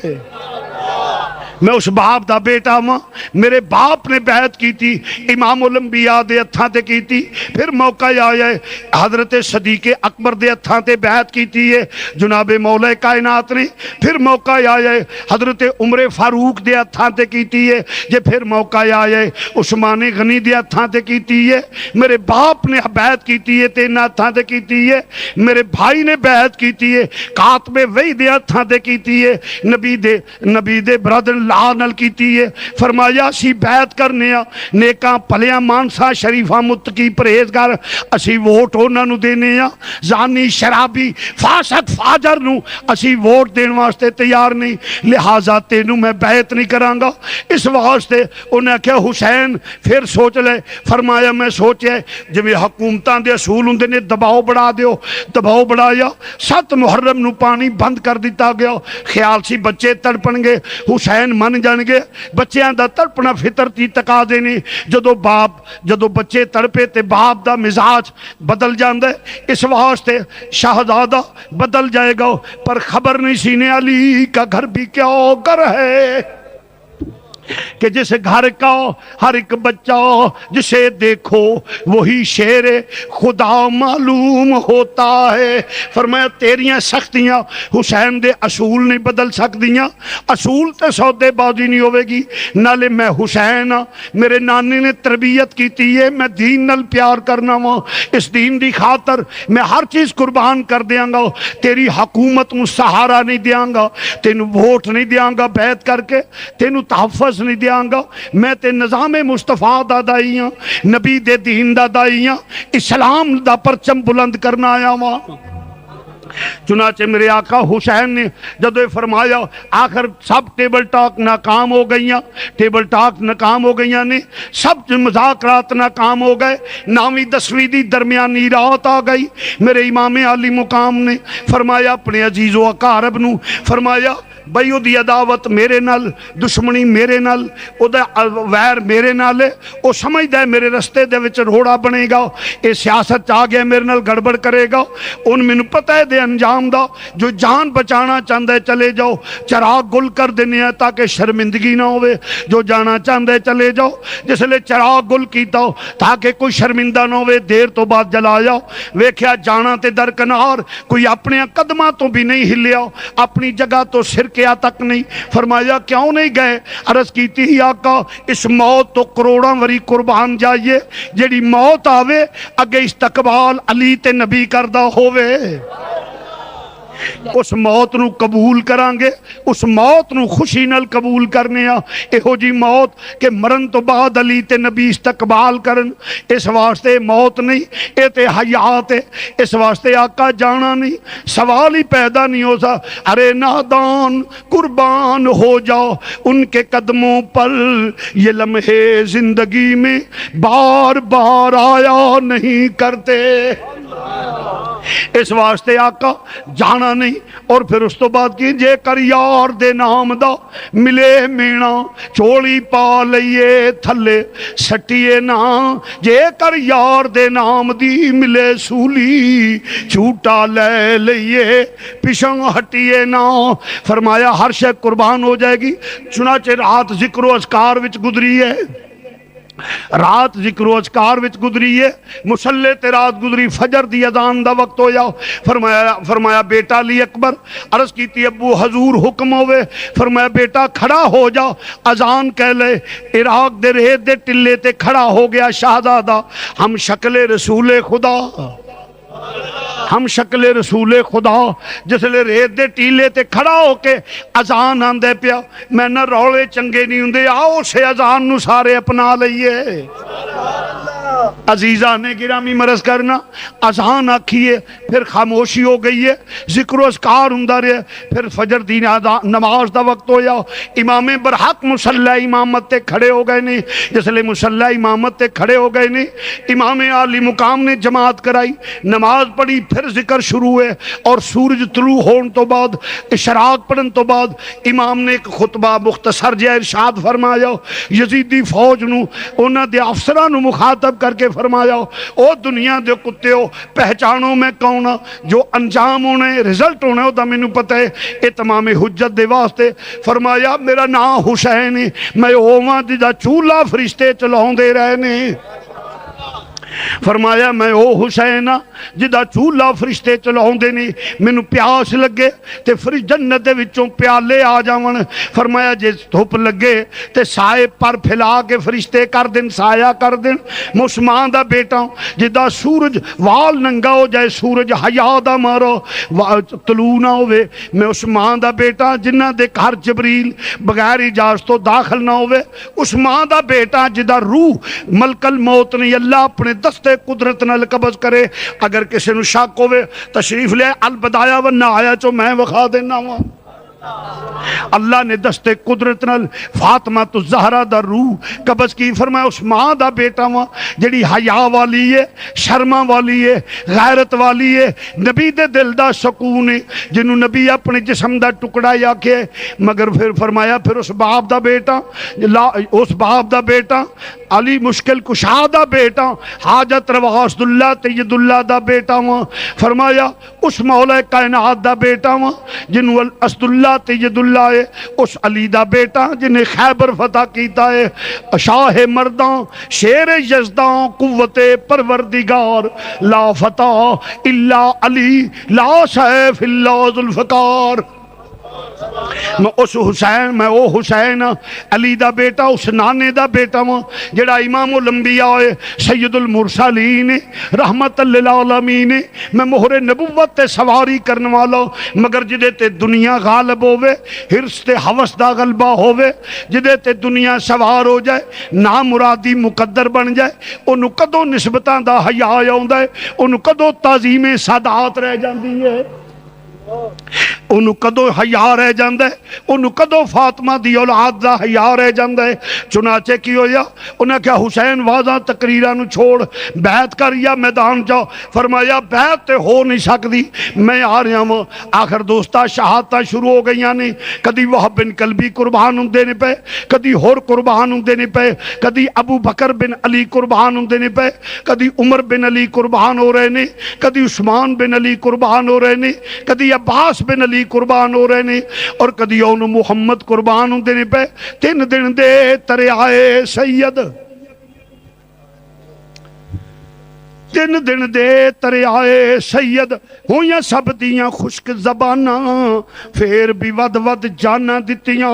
میں اس باپ دا بیٹا ہوں، میرے باپ نے بیعت کی تھی، امام الانبیاء دے ہتھاں تے کی تھی۔ پھر موقع آیا ہے حضرت صدیق اکبر دے ہتھاں تے بیعت کی تھی ہے جناب مولا کائنات نے۔ پھر موقع آیا ہے حضرت عمر فاروق دے ہتھاں تے کی تھی ہے جے۔ پھر موقع آیا ہے عثمان غنی دے ہتھاں تے کی تھی ہے۔ میرے باپ نے بیعت کی تھی ہے تے انہاں ہتھاں تے کی تھی ہے۔ میرے بھائی نے بیعت کی تھی ہے کاتب وحی دے ہتھاں تے کی تھی ہے، نبی دے برادر نل کیتی ہے۔ فرمایا اسی بیعت کرنے ہاں نیکاں پلیاں مانسا شریفاں متقی پرہیزگار، اسی ووٹ انہاں نو دینے ہاں، زانی شرابی فاسق فاجر نو اسی ووٹ دین واسطے تیار نہیں، لہٰذا تینوں میں بیعت نہیں کرانگا۔ اس واسطے انہیں کہا حسین پھر سوچ لے۔ فرمایا میں سوچے جب حکومتاں دے اصول ہوندے نے دباؤ بڑھا دیو، دباؤ بڑھایا۔ 7 محرم نو پانی بند کر دیتا گیا، خیال سی بچے تڑپن گے، حسین من جان گے، بچیاں دا تڑپنا فطرتی تقاضے نے۔ جدو بچے تڑپے تے باپ دا مزاج بدل جاندے، اس واسطے شہزادہ بدل جائے گا، پر خبر نہیں سینے علی کا گھر بھی کیا گھر ہے کہ جس گھر کا ہر ایک بچہ جسے دیکھو وہی شیر خدا معلوم ہوتا ہے۔ فرمایا تیریاں سختیاں حسین دے اصول نہیں بدل سکدیاں، اصول تے سودے بازی نہیں ہوئے گی۔ نالے میں حسین میرے نانی نے تربیت کیتی ہے، میں دین نال پیار کرنا وا، اس دین دی خاطر میں ہر چیز قربان کر دیاں گا۔ تیری حکومت نو سہارا نہیں دیاں گا، تینو ووٹ نہیں دیاں گا بیعت کر کے، تینو تحفظ نہیں دیاں گا، میں تے نظام مصطفیٰ دا دائی ہاں، نبی دے دین دا دائی ہاں، اسلام دا پرچم بلند کرنا آیا ہاں۔ چنانچہ میرے آقا حسین نے جدو فرمایا آخر سب ٹیبل ٹاک ناکام ہو گئیاں، ٹیبل ٹاک ناکام ہو گئیاں نے، سب مذاکرات ناکام ہو گئے، 9ویں 10ویں دی درمیانی رات آ گئی۔ میرے امام عالی مقام نے فرمایا اپنے عزیز و اقارب نو فرمایا بھائی او دی عداوت میرے نال، دشمنی میرے نال، او دا ویر میرے نال ہے، او سمجھ دے میرے رستے دے وچ روڑا بنے گا، اے سیاست چاہ گیا میرے نال گڑبڑ کرے گا، ان میں پتہ ہے دے انجام دا، جو جان بچانا چاندے چلے جاؤ، چراغ گل کر دینے ہیں تاکہ شرمندگی نہ ہوئے، جو جانا چاندے چلے جاؤ، جس لئے چراغ گل کیتا ہو تاکہ کوئی شرمندہ نہ ہوئے، دیر تو بعد جلا جاؤ۔ ویکھیا جانا تے درکنار، کوئی اپنے قدمہ تو بھی نہیں ہلیا، اپنی جگہ تو سر کیا تک نہیں۔ فرمایا کیوں نہیں گئے؟ عرض کیتی ہی آقا اس موت تو کروڑاں وری قربان جائیے، جیڑی موت آوے اگے استقبال علی تے نبی کردہ ہوئے، اس موت نو قبول کرانگے، اس موت نو خوشی نال قبول کرنے آ، ایہو جی موت کہ مرن تو بعد علی تے نبی استقبال کرن، اس واسطے موت نہیں، اے تے حیات ہے، اس واسطے آقا جانا نہیں، سوال ہی پیدا نہیں ہو سا۔ ارے نادان قربان ہو جاؤ ان کے قدموں پر، یہ لمحے زندگی میں بار بار آیا نہیں کرتے۔ اس واسطے آقا جانا نہیں. اور پھر اس تو بعد کی جے کر یار دے نام دا ملے مینا چولی پا لئیے تھلے سٹیے نا. جے کر یار دے نام دی ملے سولی چھوٹا لے لئیے پشنگ ہٹیے نا. فرمایا ہر شے قربان ہو جائے گی. چنانچہ رات ذکر و اذکار وچ گزری ہے, رات ذکر و اذکار وچ گزری ہے, مصلے تے رات گزری, فجر دی اذان دا وقت ہو جاؤ. فرمایا بیٹا علی اکبر عرض کیتی ابو حضور حکم ہوئے. فرمایا بیٹا کھڑا ہو جا, اذان کہہ لے. عراق دے ریت دے ٹلے تے کھڑا ہو گیا شہزادہ. ہم شکل رسول خدا, ہم شکل رسول خدا جس لے ریت دے ٹیلے تے کھڑا ہو کے اذان آندے پیا. میں نہ رولے چنگے نہیں ہوندے, آؤ سے اذان نو سارے اپنا لئیے. عزیزہ نے گرامی مرض کرنا اذان آکھیے, پھر خاموشی ہو گئی ہے, ذکر و اذکار ہوندا رہے. پھر فجر دی نماز دا وقت ہو جاؤ. امام برحق مصلی امامت تے کھڑے ہو گئے نہیں, جس لے مصلی امامت تے کھڑے ہو گئے نہیں. امام عالی مقام نے جماعت کرائی, نماز پڑھی, پھر ذکر شروع ہے. اور سورج طلوع ہون تو بعد اشراق پڑھن تو بعد امام نے ایک خطبہ مختصر جہا ارشاد فرمایا. یزیدی فوج نو انہاں دے افسراں نو مخاطب کر کے فرمایا, او دنیا دے کتے ہو, پہچانو میں کون ہاں. جو انجام ہونے رزلٹ ہونے دا مینوں پتہ ہے. اتمام حجت دے واسطے فرمایا میرا نام حسین ہے, میں ہوواں جدا چولہا فرشتے چلاؤں دے رہے نے. فرمایا میں او حسین جدا چولہا فرشتے چلاؤں دے نہیں. مینو پیاس لگے تے فرشت جنت دے وچوں پیالے آ جاون. فرمایا جے دھوپ لگے تے سائے پر پھیلا کے فرشتے کر دین, سایہ کر دین. عثمان دا بیٹا جدا سورج وال ننگا ہو جائے, سورج حیا دا مارو طلوع نہ ہوئے. میں عثمان دا بیٹا جنہ دے گھر جبریل بغیر اجازت تو داخل نہ ہوئے. عثمان دا بیٹا جدا روح ملک الموت نہیں اللہ اپنے دستے قدرت نال قبض کرے. اگر کسی نو شک ہوئے تشریف لے البدایہ و نہایہ چو میں وخا دینا ہوا. اللہ نے دستے قدرت نال فاطمہ تو زہرہ دا روح قبض کی. فرمایا عثمان دا بیٹا ہوا جڑی حیا والی ہے, شرما والی ہے, غیرت والی ہے, نبی دے دل دا سکون ہے, جنہوں نبی اپنے جسم دا ٹکڑا یا کے. مگر پھر فرمایا پھر اس باپ دا بیٹا, اس باپ دا بیٹا علی مشکل کشا دا بیٹا, حاجت روا اسد اللہ تید اللہ دا بیٹا ہوا. فرمایا اس مولا کائنات دا بیٹا ہوا جنہوں اسد اللہ تید اللہ ہے, اس علی دا بیٹا جنہیں خیبر فتح کیتا ہے. شاہ مردان شیر یزدان قوت پروردگار, لا فتح الا علی لا سیف الا ذوالفقار. میں اس حسین, میں او حسین علی دا بیٹا, اس نانے دا بیٹا ہوں جڑا امام الانبیاء ہے, سید المرسلین رحمت للعالمین. میں مہر نبوت تے سواری کرنے والا, مگر جدے تے دنیا غالب ہوئے, حرص تے حوث دا غلبہ ہوئے, جدے تے دنیا سوار ہو جائے, نامرادی مقدر بن جائے, انہوں کدو نسبتاں دا حیا آؤندا ہے, انہوں کدو تعظیم سادات رہ جاندی ہے, انہوں کدو حیا رہ جاندہ ہے, انہوں کدو فاطمہ دی اولاد دا حیا رہ جاندہ ہے. چنانچہ کی ہویا انہوں کہا حسین واضح تقریرہ نو چھوڑ بیعت کر یا میدان جاؤ. فرمایا بیعت تے ہو نہیں سکتی, میں آ رہا ہوں. آخر دوستہ شہادتہ شروع ہو گئی یعنی کدی وہب بن کلبی قربان ہوں دینے پہ, کدی ہور قربان ہوں دینے پہ, کدی ابو بکر بن علی قربان ہوں دینے پہ, کدی عمر بن علی قربان ہو رہے نے, کدی عثمان بن علی قربان ہو رہے نے, کدی عباس بن علی قربان ہو رہے نے, اور کدی اون محمد قربان ہوں دینے پہ. 3 دن دے ترے آئے سید, 3 دن دے ترے آئے سید, ہویاں سب دیاں خشک زباناں, پھر بھی ود ود جانا دتیاں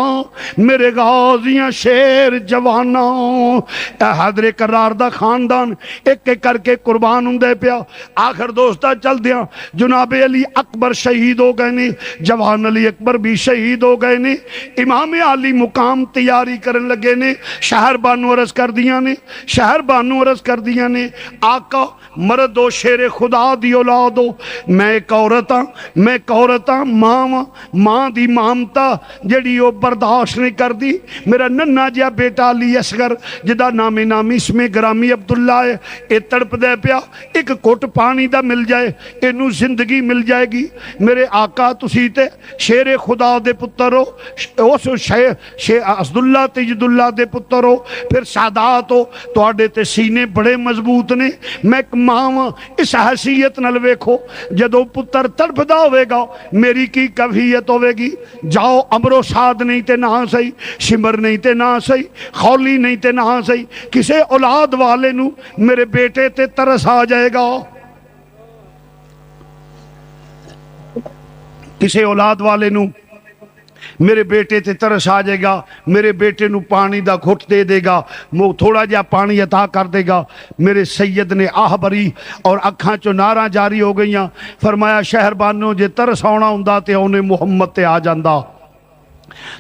میرے غازیاں شیر جواناں. اے حیدر کرار دا خاندان ایک ایک کر کے قربان ہوں دے پیا. آخر دوستا چل دیاں جناب علی اکبر شہید ہو گئے نے, جوان علی اکبر بھی شہید ہو گئے نے, امام علی مقام تیاری کرن لگے نے. شہر بانو عرض کر دیاں نے, شہر بانو عرض کر دیاں نے, آقا مرد ہو شیر خدا دی اولاد ہو، میں ایک عورت ہاں، میں ایک عورت ہاں، ماں ہاں، ماں دی مامتا جڑی وہ برداشت نہیں کر دی۔ میرا ننھا جہا بیٹا علی اصغر جدا نامی نامی اس میں گرامی عبداللہ ہے، اے تڑپ دے پیا، ایک گھٹ پانی دا مل جائے اینو زندگی مل جائے گی۔ میرے آقا تسی تے شیر خدا دے پتر ہو، اس عبداللہ تجد اللہ دے پتر ہو، پھر سادات ہو، تواڈے تے سینے بڑے مضبوط نے۔ میں ایک ماں ہاں، اس حیثیت نال ویکھو جدو پتر تڑپدا ہوئے گا میری کی کیفیت ہوئے گی۔ جاؤ امرو ساد نہیں تے نہ سہی، شمر نہیں تے نہ سہی، خولی نہیں تے نہ سہی، کسے اولاد والے نو میرے بیٹے تے ترس آ جائے گا، کسے اولاد والے نو میرے بیٹے تے ترس آ جائے گا، میرے بیٹے نو پانی دا گھٹ دے دے گا، وہ تھوڑا جا پانی عطا کر دے گا۔ میرے سید نے آہ بری اور اکھاں چو ناراں جاری ہو گئیاں، فرمایا شہربانو جے ترس آنا ہوندا تے اونے محمد تے آ جاندا،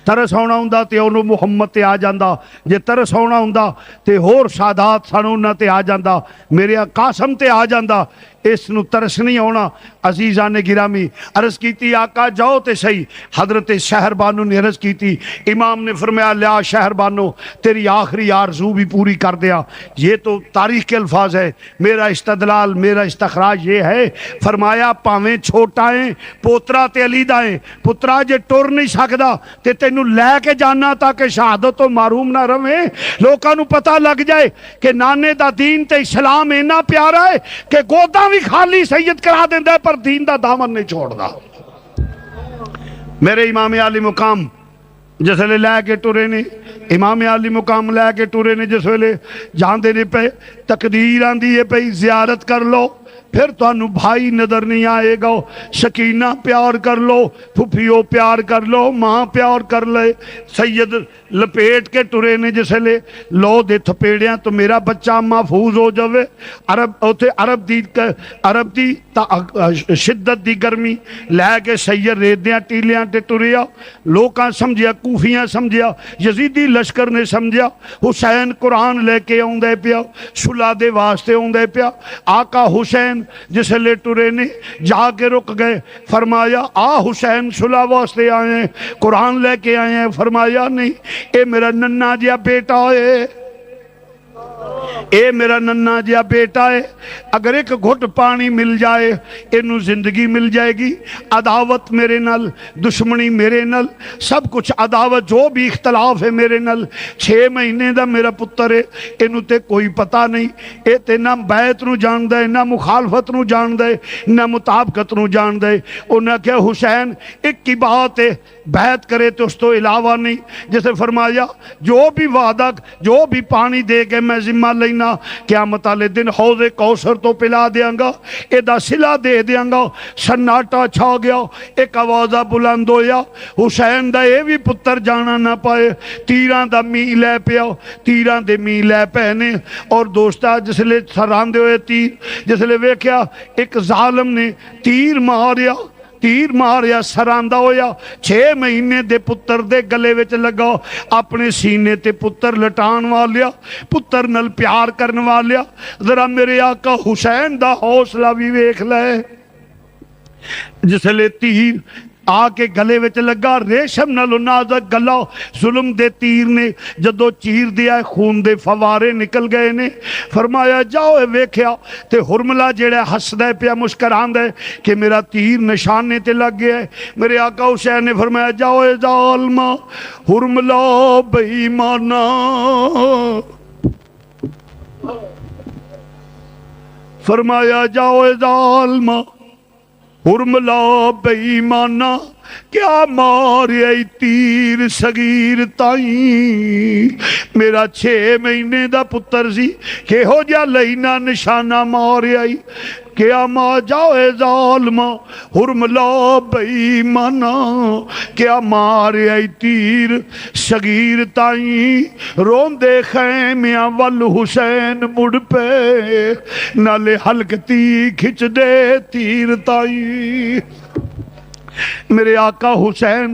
ترس آنا ہوندا تے انہوں محمد تے آ جاندا، جے ترس آنا ہوندا تے ہور سادات سنوں تے آ جاندا، میرے قاسم تے آ جاندا، اس نو ترس نہیں ہونا۔ عزیزان گرامی عرض کیتی آقا جاؤ تے صحیح، حضرت شہربانو نے عرض کیتی، امام نے فرمایا لیا شہربانو تیری آخری آرزو بھی پوری کر دیا۔ یہ تو تاریخ کے الفاظ ہے، میرا استدلال میرا استخراج یہ ہے، فرمایا پاویں چھوٹا ہے پوترا تے علی دا ہے، پترا جے ٹر نہیں سکدا تے تینوں لے کے جانا تاکہ شہادت تو معروم نہ رہے، لوکاں نو پتہ لگ جائے کہ نانے دا دین تے اسلام اینا پیارا ہے کہ گودا بھی خالی سید کرا دیندہ ہے پر دین دا دامن نہیں چھوڑ دا۔ میرے امام عالی مقام جس ویلے لے کے ٹرے نے، امام عالی مقام لے کے ٹرے نے، جس ویلے جاندے نے پہ تقدیر آندی ہے پہ زیارت کر لو، پھر تو انو بھائی نظر نہیں آئے گا، سکینہ پیار کر لو، پھپھیو پیار کر لو، ماں پیار کر لے۔ سید لپیٹ کے ٹرے نے جسے لے لو دے تھپیڑیاں تو میرا بچہ محفوظ ہو جاوے۔ عرب دی شدت دی گرمی لے کے سید ریدیاں ٹیلیاں تے ٹریا، لوکاں سمجھیا، کوفیاں سمجھیا، یزیدی لشکر نے سمجھیا حسین قرآن لے کے آن دے پیا، صلح دے واسطے آن دے پیا۔ آقا حسین جسے لے ٹرے نے جا کے رک گئے، فرمایا آ حسین صلح واسطے آئے ہیں، قرآن لے کے آئے ہیں؟ فرمایا نہیں، اے میرا ننھا جیا بیٹا ہے، اے میرا ننھا جیا بیٹا ہے، اگر ایک گھٹ پانی مل جائے اینو زندگی مل جائے گی۔ عداوت میرے نل، دشمنی میرے نل، سب کچھ عداوت جو بھی اختلاف ہے میرے نل، 6 مہینے دا میرا پتر ہے، اینو تے کوئی پتہ نہیں، اے تے نہ بیعت نو جان دے، نہ مخالفت نو جان دے، نہ مطابقت نو جان دے۔ انہاں کہ حسین ایک کی بات ہے، بیعت کرے تو اس تو علاوہ نہیں، جیسے فرمایا جو بھی وعدہ جو بھی پانی دے کے میں ذمہ لینا، قیامت والے دن حوض کوثر تو پلا دیاں گا، ایدہ صلہ دے دیاں گا۔ سناٹا چھا گیا، ایک آوازہ بلند ہویا، حسین دا اے بھی پتر جانا نہ پائے، تیران دا می لے پیا، تیران دے می لے پہنے، اور دوستا جس لے سران دے ہوئے تیر، جس لے ویکھیا ایک ظالم نے تیر ماریا سراندہ ہویا، 6 مہینے دے پتر دے گلے وچ لگا، اپنے سینے تے پتر لٹان والیا، پتر نل پیار کرن والیا۔ ذرا میرے آقا حسین دا حوصلہ بھی ویکھ لے، جس لے تیر آ کے گلے وچ لگا، ریشم نالو نازک گلا، ظلم دے تیر نے جدو چیر دیا ہے خون دے فوارے نکل گئے نے۔ فرمایا جاؤ ویکھیا تے ہرملہ جیڑے ہس دے پیا مسکران دے کہ میرا تیر نشانے تے لگ گیا ہے۔ میرے آقا حسین نے فرمایا جاؤ ظالمہ، ہرملہ بے ایمانہ، فرمایا جاؤ ظالمہ ہرملا بے ایمانہ، کیا مارے تیر صغیر تائیں، میرا 6 مہینے دا پتر سی کہ ہو جا لینا نشانہ مارے آئی، کیا ماں جاؤ ظالمہ ہرملا بے ایمانہ، کیا مارے آئی تیر صغیر تائیں، رون دے خیمیاں وال حسین مڑ پہ، نالے حلقتی کھچ دے تیر تائیں۔ میرے آقا حسین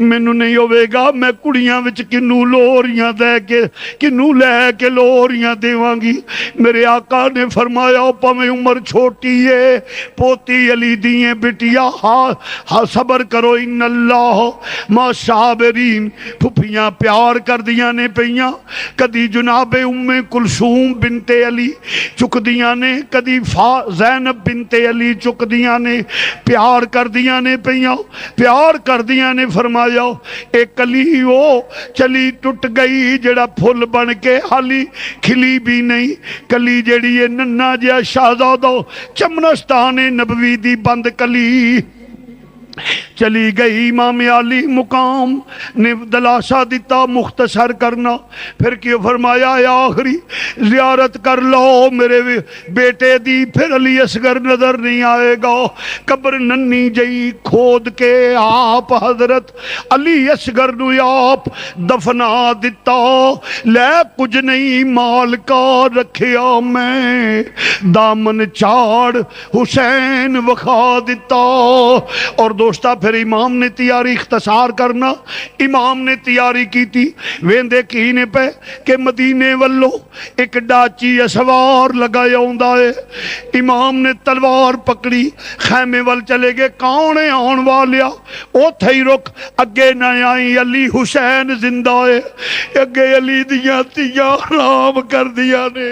مینوں نہیں ہوے گا میں کڑیاں وچ کنوں لوریاں دے کے کنوں لے کے لوریاں دیواں گی۔ میرے آقا نے فرمایا پاویں عمر چھوٹی ہے پوتی علی دیئے بٹیا ہاں صبر کرو ان اللہ ما صابرین۔ پھپھیاں پیار کر دیاں نے پیاں، کدی جناب ام کلثوم بنت علی چک دیاں نے، کدی زینب بنت علی چک دیاں نے، پیار کر دیاں نے پیاں، پیار کر دیاں نے۔ فرمایا ایک کلی وہ چلی ٹوٹ گئی جڑا پھول بن کے حالی کھلی بھی نہیں، کلی جڑی ہے ننّا جیا شہزادہ چمنستان نبوی دی بند کلی چلی گئی۔ امام علی مقام نے دلاسا دیتا مختصر کرنا، پھر کیوں فرمایا یا آخری زیارت کر لو میرے بیٹے دی، پھر علی اصغر نظر نہیں آئے گا۔ قبر ننی جئی کھود کے آپ حضرت علی اصغر نو آپ دفنا دیتا، لے کچھ نہیں مال کا رکھیا میں دامن چاڑ حسین وکھا دیتا۔ اور دوستا پھر امام نے تیاری اختصار کرنا، امام نے تیاری کی تھی ویندے کینے پہ کہ مدینے والو ایک ڈاچی اسوار لگایا ہوندہ ہے۔ امام نے تلوار پکڑی خیمے وال چلے گئے، کاؤنے آن والیا او تھئی رک اگے نہ آئی علی حسین زندہ ہے، اگے علی دیاں تیاں رام کر دیا نے،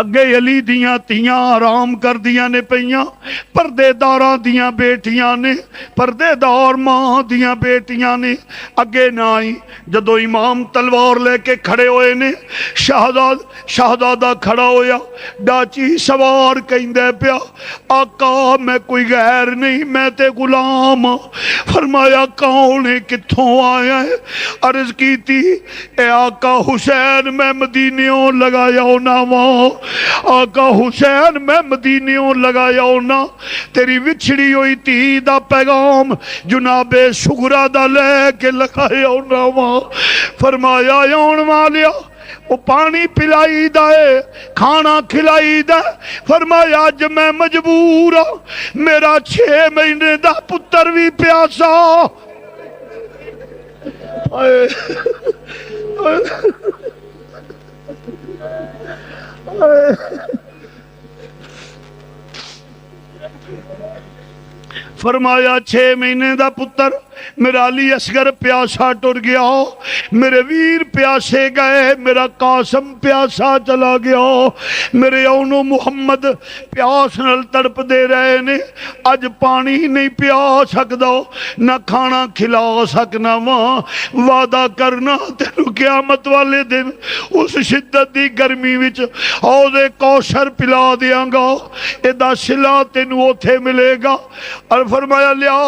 اگے علی دیاں تیاں آرام کر دیاں نے پیاں، پردے داراں دیاں بیٹیاں نے، پردے دار ماں دیاں بیٹیاں نے اگے نہ آئی۔ جدو امام تلوار لے کے کھڑے ہوئے نے، شہزادہ کھڑا ہویا، ڈاچی سوار کہندے پیا آقا میں کوئی غیر نہیں، میں تے غلام۔ فرمایا کون ہے کتھوں آیا ہے؟ عرض کی تھی اے آقا حسین میں مدینیوں لگایا ہونا وہاں، آقا حسین میں مدینیوں لگایا ہونا، تیری وچھڑی ہوئی تھی دا پیغام جناب سغرا دا لے کے لگایا ہونا وہاں۔ فرمایا یون والیا وہ پانی پلائی دائے کھانا کھلائی دائے۔ فرمایا آج میں مجبور ہوں، میرا 6 مہینے دا پتر بھی پیاسا۔ فرمایا 6 مہینے دا پتر میرا علی اصغر پیاسا ٹر گیا، میرے ویر پیاسے گئے، میرا قاسم پیاسا چلا گیا، میرے اونو محمد پیاس نل تڑپ دے رہے نے، اج پانی نہیں پیا سکدا نہ کھانا کھلا سکنا، وہاں وعدہ کرنا تینو قیامت والے دن اس شدت دی گرمی وچ حوض کوثر پلا دیاں گا، ادا صلہ تینو اوتھے ملے گا۔ اور فرمایا لیا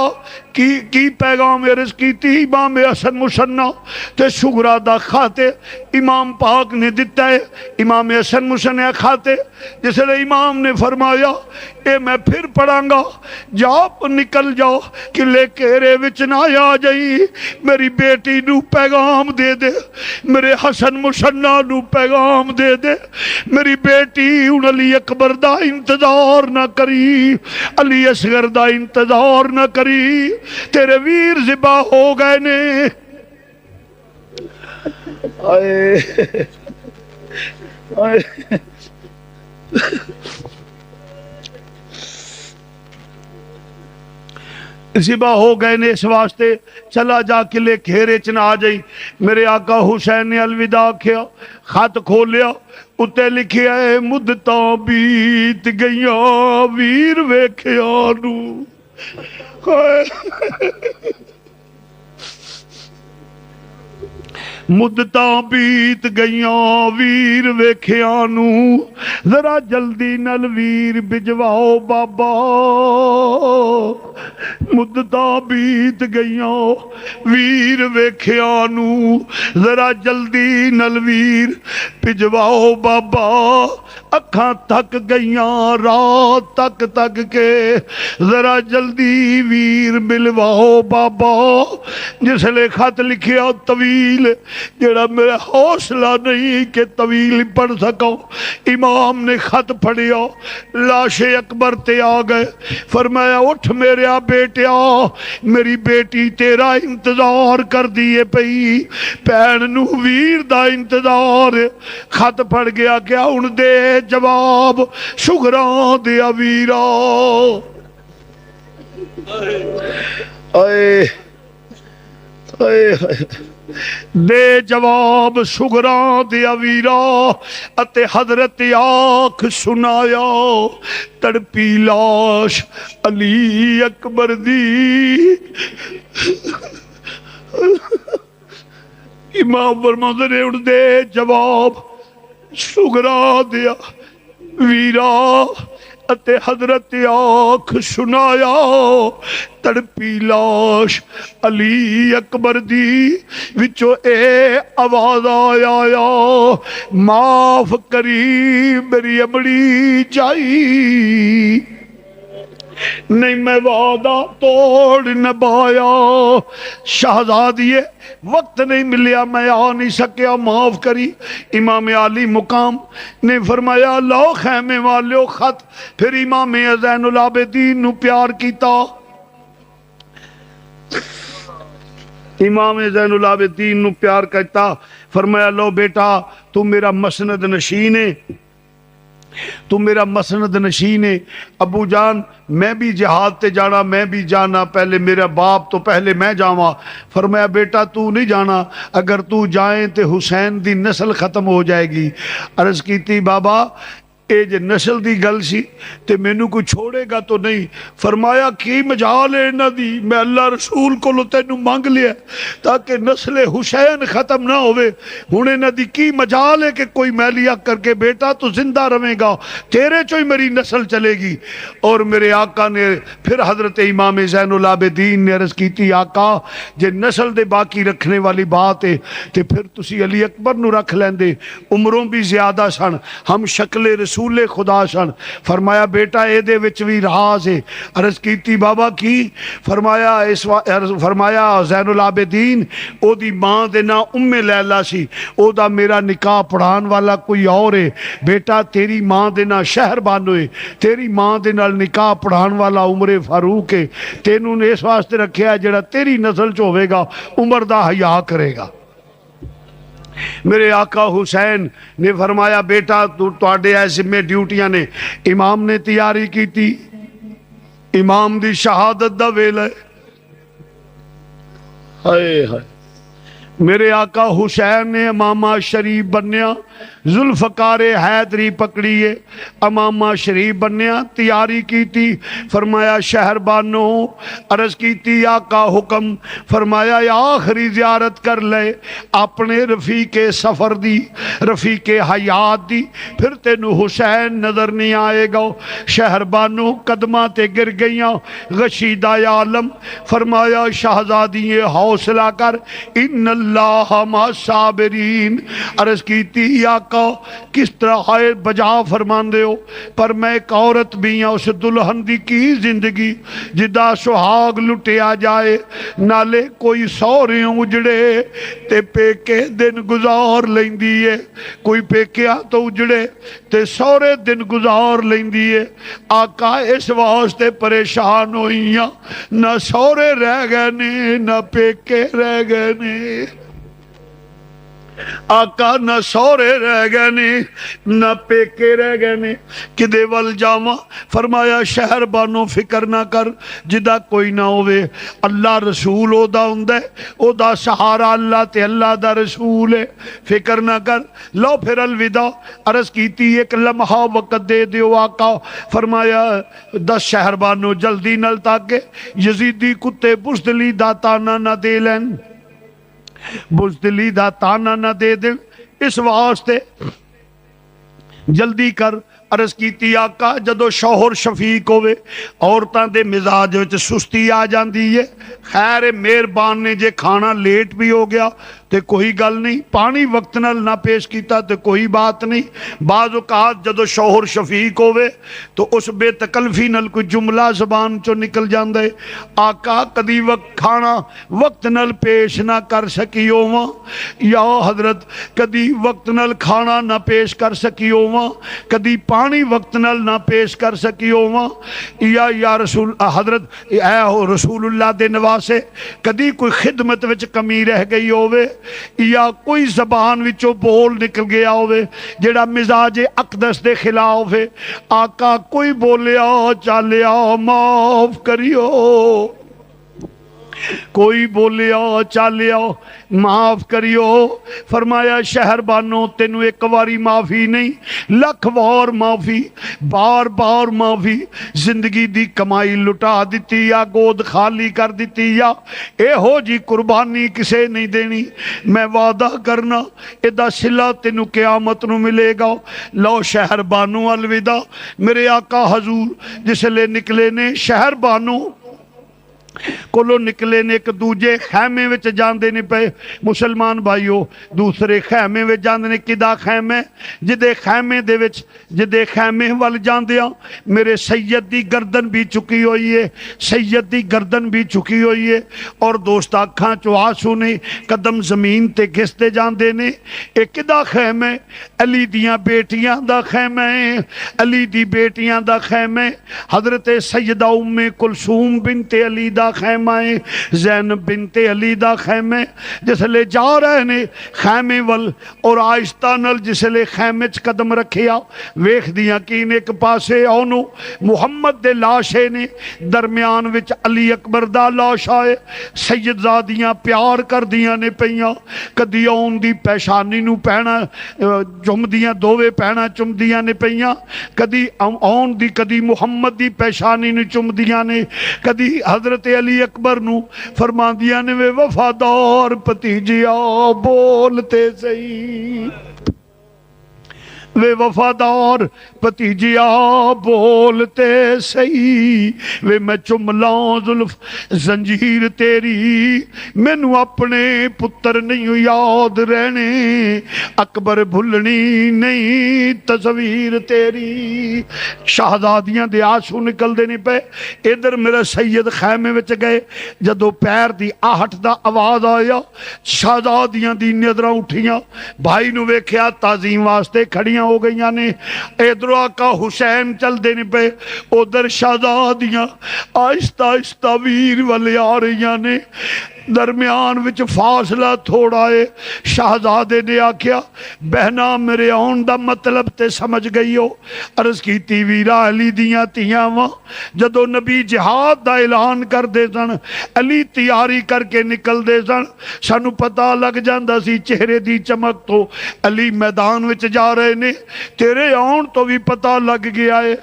کی پیغام عرض کی تھی امام حسن مسنہ تے سغرا دا کھاتے امام پاک نے دیتا ہے، امام حسن مسنہ کھاتے جس لئے امام نے فرمایا اے میں پھر پڑھاں گا، جاؤ نکل جاؤ قلعے کیرے وچ نہ آ جائی، میری بیٹی نو پیغام دے دے، میرے حسن مسنہ نو پیغام دے دے، میری بیٹی ان علی اکبر دا انتظار نہ کری، علی اصغر دا انتظار نہ کری، تیرے ویر ذبح ہو گئے نے۔ ذبح ہو گئے نے، اس واسطے چلا جا قلعے گھیرے چ نہ آ جائی۔ میرے آقا حسین نے الوداع کیا، خط کھولیا، اتے لکھیا ہے مدتاں بیت گئیاں ویر ویکھیا نو، مدتاں بیت گئیاں ویر ویکھیاں نو، ذرا جلدی نل ویر بھجواؤ بابا، مدتاں بیت گئیاں ویر ویکھیاں نو، ذرا جلدی نل ویر بھجواؤ بابا، اکھاں تک گئیاں رات تک تک کے، ذرا جلدی ویر ملواؤ بابا۔ جس لے خط لکھیا طویل جڑا میرا حوصلہ نہیں کہ طویل پڑھ سکو۔ امام نے خط پڑھیا، لاش اکبر تے آ گئے، فرمایا اٹھ میرے بیٹیا، میری بیٹی تیرا انتظار کر دیے پئی، بھین نو ویر دا انتظار۔ خط پڑھ گیا کیا ان دے جواب، شکراں دیا ویرا۔ اے دے جواب شکراں دیا ویرا، اتے حضرت آنکھ سنایا، تڑپی لاش علی اکبر دی۔ امام فرماندے نے اٹھ دے جواب شکراں دیا ویرا، اتے حضرت آنکھ سنایا، تڑپی لاش علی اکبر دی۔ وچو اے آواز آیا، معاف کری میری امڑی جائی، نہیں میں وعدہ توڑ نبھایا۔ شہزادیے وقت نہیں ملیا، میں آ نہیں سکیا، معاف کری۔ امام عالی مقام نے فرمایا لو خیمے والو خط، پھر امام زین العابدین نو پیار کیتا۔ امام زین العابدین نو پیار کیتا، فرمایا لو بیٹا تو میرا مسند نشین ہے، تو میرا مسند نشین ہے۔ ابو جان میں بھی جہاد تے جانا، میں بھی جانا، پہلے میرا باپ تو پہلے میں جاواں۔ فرمایا بیٹا تو نہیں جانا، اگر تو جائیں تے حسین دی نسل ختم ہو جائے گی۔ عرض کیتی بابا اے جے نسل دی گل سی تے مینوں کوئی چھوڑے گا تو نہیں۔ فرمایا کی مجال ہے انہاں دی، میں اللہ رسول کولوں تینوں مانگ لیا تاکہ نسل حسین ختم نہ ہوئے، ہن انہاں دی کی مجال ہے کہ کوئی میلیا کر کے بیٹا تو زندہ رہے گا، تیرے چوں ہی میری نسل چلے گی۔ اور میرے آقا نے پھر حضرت امام زین العابدین نے عرض کیتی آقا جے نسل دے باقی رکھنے والی بات ہے تے پھر تسی علی اکبر نو رکھ لیندے، عمروں بھی زیادہ سن، ہم شکل رسول خدا سن۔ فرمایا بیٹا اے دے وچ بھی راز ہے۔ عرض کیتی بابا کی؟ فرمایا زین العابدین او دی ماں دے نا ام لیلہ سی، او دا میرا نکاح پڑھان والا کوئی اور ہے۔ بیٹا تیری ماں دے نا شہر بانو ہے، تیری ماں دے نال نکاح پڑھان والا عمر فاروق ہے، تینوں نے اس واسطے رکھیا جڑا تیری نسل چ ہوے گا عمر دا حیا کرے گا۔ میرے آقا حسین نے فرمایا بیٹا تواڈے اے ذمے ڈیوٹیاں نے۔ امام نے تیاری کی تھی، امام دی شہادت دا ویلا ہے۔ ہائے ہائے میرے آقا حسین نے امامہ شریف بنیا، ذوالفقار حیدری پکڑیے، امامہ شریف بنیا، تیاری کی تھی۔ فرمایا شہر بانو، عرض کی تھی آقا حکم، فرمایا آخری زیارت کر لے اپنے رفیق سفر دی، رفیق حیات دی، پھر تینو حسین نظر نہیں آئے گا۔ شہر بانو قدمہ تے گر گئیاں، غشیدہ عالم، فرمایا شہزادی حوصلہ کر، ان اللہ مع صابرین۔ عرض کی تھی آقا کس طرح ہے بجا فرمان دے ہو، پر میں ایک عورت بھی ہوں، اس دلہن دی کی زندگی جدا سہاگ لٹیا جائے، نالے کوئی سورے اجڑے تے پیکے دن گزار لیندی ہے، کوئی پیکیا تو اجڑے تے سورے دن گزار لیندی ہے۔ آقا اس واسطے پریشان ہوئیاں، نہ سورے رہ گئے نے نہ پیکے رہ گئے نے۔ آقا نہ سورے رہ گئے نے نہ پیکے رہ گئے نے، کدے ول جاواں؟ فرمایا شہر بانو فکر نہ کر، جدا کوئی نہ ہوئے، اللہ رسول او دا ہندے، او دا سہارا اللہ تے اللہ دا رسول ہے، فکر نہ کر۔ لو پھر الوداع۔ عرض کیتی ایک لمحہ وقت دے دیو آقا۔ فرمایا 10 شہر بانو جلدی نل تاکہ یزیدی کتے بزدلی دا تانا نہ دے لین، بزدلی دا تانا نہ دے دیں، اس واسطے جلدی کر۔ عرض کیتی آقا جدو شوہر شفیق ہوئے عورتاں دے مزاج وچ سستی آ جاندی ہے، خیر مہربان نے جے کھانا لیٹ بھی ہو گیا تے کوئی گل نہیں، پانی وقت نال نہ پیش کیتا تے کوئی بات نہیں۔ بعض اوقات جدو شوہر شفیق ہوئے تو اس بے تکلفی نال کوئی جملہ زبان چو نکل جاندے، آقا کدی وقت کھانا وقت نال پیش نہ کر سکی ہوواں، یا حضرت کدی وقت نال کھانا نہ پیش کر سکی ہوواں، کدی پانی وقت نال نہ پیش کر سکی ہوواں، یا رسول حضرت اے ہو رسول اللہ دے نواسے کدی کوئی خدمت وچ کمی رہ گئی ہوئے، یا کوئی زبان وچوں بول نکل گیا ہوئے جڑا مزاج اقدس دے خلاف ہے، آقا کوئی بولیا چالیا معاف کریو، کوئی بولیا چالیا معاف کریو۔ فرمایا شہر بانو تینو ایک واری معافی نہیں، لکھ وار معافی، بار بار معافی، زندگی دی کمائی لٹا دیتی یا گود خالی کر دیتی یا اے ہو جی قربانی کسے نہیں دینی، میں وعدہ کرنا ادا صلہ تینو قیامت نو ملے گا۔ لو شہر بانو الوداع، میرے آقا حضور جس لے نکلے نے شہر بانو کولو نکلے نے، ایک دوجے خیمے وچ جاندے نے پے مسلمان بھائیو، دوسرے خیمے وچ جاندے نے، کدا خیمے جدے خیمے دے وچ جدے خیمے وال جاندیاں میرے سید دی گردن بھی چکی ہوئی ہے، سید دی گردن بھی چکی ہوئی ہے، اور دوست اکھاں چو آنسو نے، قدم زمین تے گھستے جاندے نے۔ اے کدا خیمے؟ علی دیاں بیٹیاں دا خیمے، علی دی بیٹیاں دا خیمے، حضرت سیدہ ام کلثوم بنت علی دا خیمہ ہے، زینب بنت علی دا خیمہ، جس لے جا رہے نے خیمے ول، اور آہستہ نل جس لے خیمے چ قدم رکھیا ویکھ دیاں کین ایک پاسے اونو محمد دے لاشے نے، درمیان وچ علی اکبر دا لاش آئے، سید زادیاں پیار کر دیاں نے پیاں، کدی اون دی پیشانی نو پہنا چم دیاں، دووے پہنا چم دیاں نے پیاں، کدی اون دی کدی محمد دی پیشانی نو چم دیاں نے، کدی حضرت علی اکبر نو فرما دیا نے، وے وفادار پتیجیا بولتے سہی، وے وفادار پتیجیا بولتے سہی، وے میں چملاں زلف زنجیر تیری، مینو اپنے پتر نہیں یاد رہنے، اکبر بھلنی نہیں تصویر تیری۔ شہزادیاں دے آنسو نکل دے نہیں پے، ادھر میرا سید خیمے وچ گئے، جدو پیر دی آہٹ دا آواز آیا شہزادیاں دی نظراں اٹھیاں، بھائی نو ویکھیا تعظیم واسطے کھڑیاں ہو گئیاں نے، ادھر آقا حسین چل دینے پہ، ادھر شہزادیاں آہستہ آہستہ ویر والے آ رہیاں نے، درمیان وچ فاصلہ تھوڑا ہے، شہزادے نے آکھیا بہنا میرے آن دا مطلب تے سمجھ گئی ہو، عرض کی تی ویرا علی دیاں تیاں وہاں، جدو نبی جہاد دا اعلان کر دے سن، علی تیاری کر کے نکل دے سن، سانو پتہ لگ جاندہ سی چہرے دی چمک تو علی میدان وچ جا رہے نے، تیرے آن تو بھی پتہ لگ گیا ہے،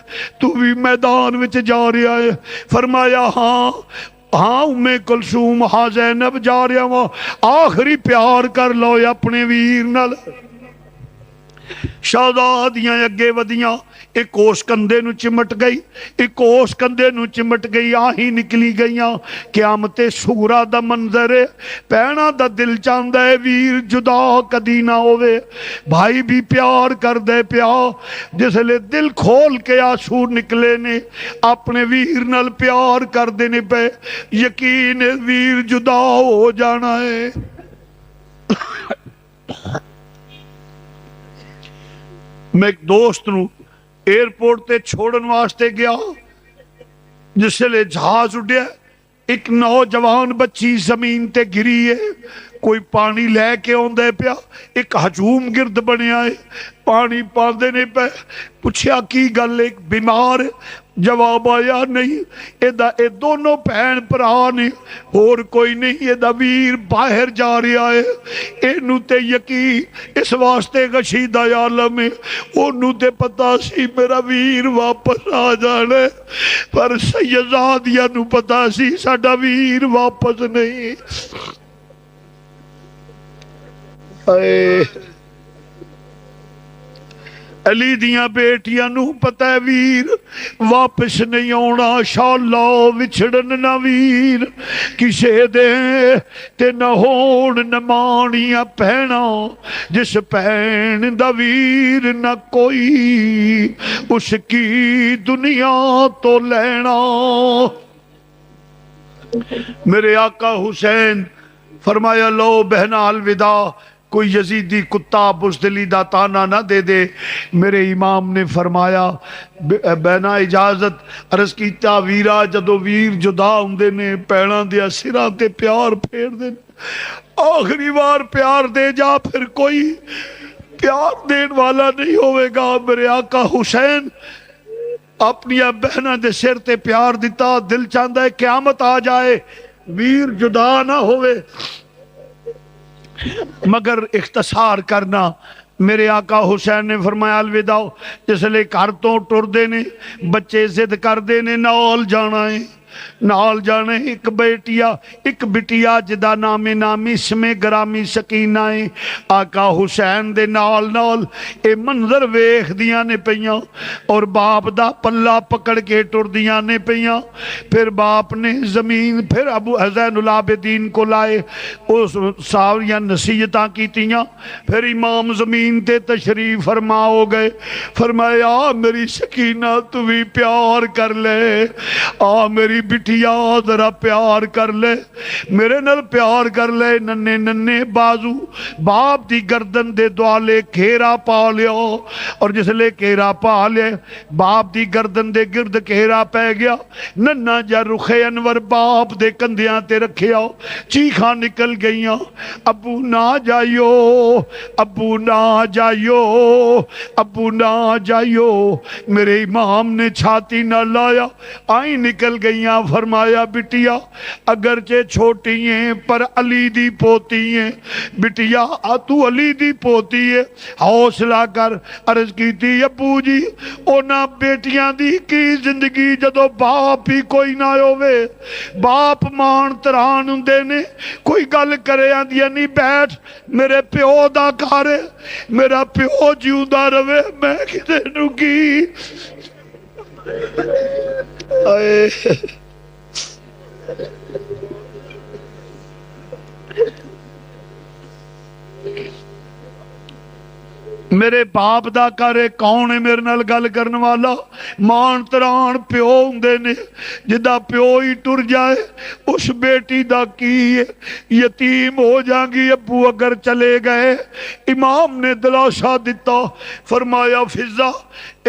تو بھی میدان وچ جا رہا ہے۔ فرمایا ہاں ام کلثوم، ہاں زینب جا رہا ہوں، آخری پیار کر لو اپنے ویر نال۔ شہزادیاں اگے ودیاں، ایک کوس کندے نو چمٹ گئی، ایک کوس کندے نو چمٹ گئی، آہی نکلی گئیاں، قیامت سغرا دا منظر ہے، پہنا دا دل چاندہ ہے ویر جدا کدی نہ ہوئے، بھائی بھی پیار کر دے پیا، جس لے دل کھول کے آنسو نکلے نے، اپنے ویر نال پیار کر دینے پہ یقین ویر جدا ہو جانا ہے۔ میں ایک دوست نو ایئرپورٹ تے چھوڑن واسطے گیا، جس لے جہاز اڈیا، ایک نوجوان بچی زمین تے گری ہے، کوئی پانی لے کے آندے پیا، ایک ہجوم گرد بنیا ہے، پانی پاندے نے پہ، پوچھیا کی گل ایک بیمار ہے، جواب آیا نہیں، اے دونوں بہن بھرا نے، اور کوئی نہیں، اے ویر باہر جا رہا ہے، اینو تے یقین اس واسطے غشیدہ عالم ہے، انہوں تے پتا سی میرا ویر واپس آ جانے، پر سیدزادیاں نو پتا سی ساڈا ویر واپس نہیں۔ علی دیاں بیٹیاں نو پتہ ہے ویر واپس نہیں آنا، شالا وچھڑن نہ ویر کسے دے تے نہ ہون نمانیاں پہنا، جس پہن دا ویر نہ کوئی اس کی دنیا تو لینا۔ میرے آقا حسین فرمایا لو بہنا الوداع، کوئی یزیدی کتا بزدلی دا تانا نہ دے دے۔ میرے امام نے فرمایا بہنا اجازت، عرض کیتا ویرا جدو ویر جدا ہوندے نے پیڑاں دیا سراں تے پیار پھیر دے، آخری بار پیار دے جا، پھر کوئی پیار دین والا نہیں ہوئے گا۔ میرے آقا حسین اپنی بہنہ دے سر تے پیار دیتا، دل چاہتا ہے قیامت آ جائے ویر جدا نہ ہوئے، مگر اختصار کرنا۔ میرے آقا حسین نے فرمایا الوداع، جس لئے گھر تو ٹر دینے بچے ضد کر دینے نال جانا ہے، نال جانے ایک بیٹیا ایک بٹیا جدا نام نامی اسمِ گرامی سکینہ ہے۔ آقا حسین دے نال نال اے منظر ویخ دیاں نے پیاں اور باپ دا پلہ پکڑ کے ٹر دیاں نے پیاں۔ پھر باپ نے زمین، پھر ابو زین العابدین کو لائے، اس ساریاں نصیحتاں کیتیاں، پھر امام زمین تے تشریف فرما ہو گئے۔ فرمایا میری سکینہ تو بھی پیار کر لے، میری بٹیا ذرا پیار کر لے، میرے نال پیار کر لے۔ ننے ننے بازو باپ دی گردن دے دوالے گھیرا پا لیا، اور جس لے گھیرا پا لے باپ دی گردن دے گرد گھیرا پہ گیا، ننا جا رخ انور باپ دے کندیاں تے رکھیا، چیخاں نکل گئیاں، ابو نہ جائیو، ابو نہ جائیو، ابو نہ جائیو۔ میرے امام نے چھاتی نہ لایا، آئیں نکل گئیاں۔ فرمایا بٹیا اگرچہ چھوٹی ہیں پر علی دی پوتی ہیں، بٹیا تو علی دی پوتی ہے، حوصلہ کر۔ عرض کی تھی ابو جی اونا بیٹیاں دی کی زندگی جدو باپ ہی کوئی نہ ہوئے، باپ مان تران ہندے نے، کوئی گل کرے آندیا نہیں بیٹھ میرے پیو دا کارے، میرا پیو جیوں دا روے، میں کدے نو کی آئے میرے باپ دا کرے کون ہے میرے نال گل کرن والا؟ مان تران پیو ہوندے نے، جدا پیو ہی ٹر جائے اس بیٹی دا کی یتیم ہو جانگی۔ ابو اگر چلے گئے، امام نے دلاسا دیتا، فرمایا فضا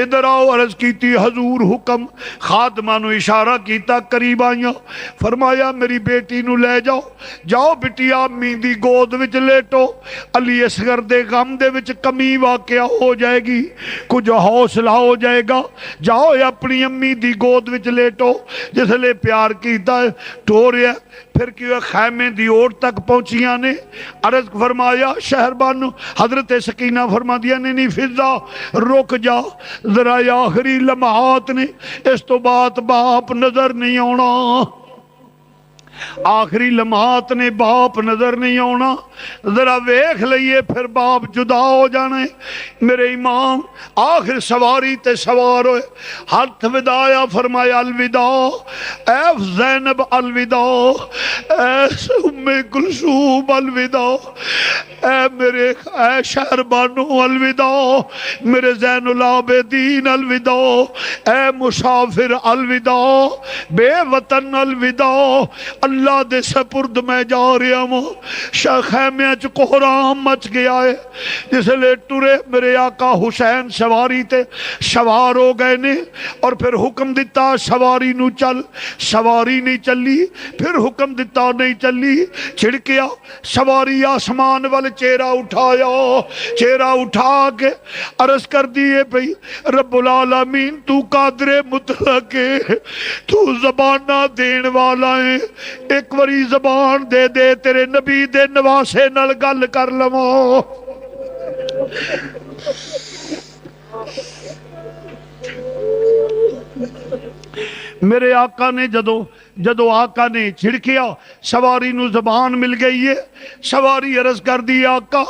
ادھر آؤ۔ عرض کیتی حضور حکم، خادمہ نو اشارہ کیتا قریب آئیاں، فرمایا میری بیٹی نو لے جاؤ، جاؤ بٹیا امی دی گود وچ لیٹو، علی اصغر دے غم دے وچ کمی واقعہ ہو جائے گی، کچھ حوصلہ ہو جائے گا، جاؤ اپنی امی دی گود وچ لیٹو۔ جس لئے پیار کیتا ہے ٹوریا، پھر کیوں خیمے دی اوٹ تک پہنچیاں نے۔ عرض فرمایا شہر بانو، حضرت سکینہ فرما دیا نہیں فضا رک جا ذرا، آخری لمحات نے، اس تو بات باپ نظر نہیں آنا، آخری لمحات نے باپ نظر نہیں آنا، ذرا ویکھ لئیے پھر باپ جدا ہو جانے۔ میرے امام آخر سواری تے سوار ہوئے، ہاتھ ودایا، فرمایا الوداع اے زینب، الوداع اے ام کلثوم، الوداع اے میرے اے شہر بانو، الوداع میرے زین العابدین، الوداع اے مسافر، الوداع بے وطن، الوداع اللہ دے سپرد میں جا رہا ہوں۔ خیمے چ کوہرام مچ گیا ہے، جس لئے ٹرے میرے آقا حسین سواری تے سوار ہو گئے نے، اور پھر حکم دیتا سواری نو چل، سواری نہیں چلی، پھر حکم دیتا نہیں چلی، چھڑکیا سواری آسمان والے چہرہ اٹھایا، چہرہ اٹھا کے عرض کر دیے بھئی رب العالمین تو قادر مطلق ہے، تو زبانہ دین والا ہے، ایک وری زبان دے دے تیرے نبی دے نواسے نال گل کر لواں۔ میرے آقا نے جدو آقا نے چھڑکیا سواری نو زبان مل گئی ہے. سواری عرض کر دی آقا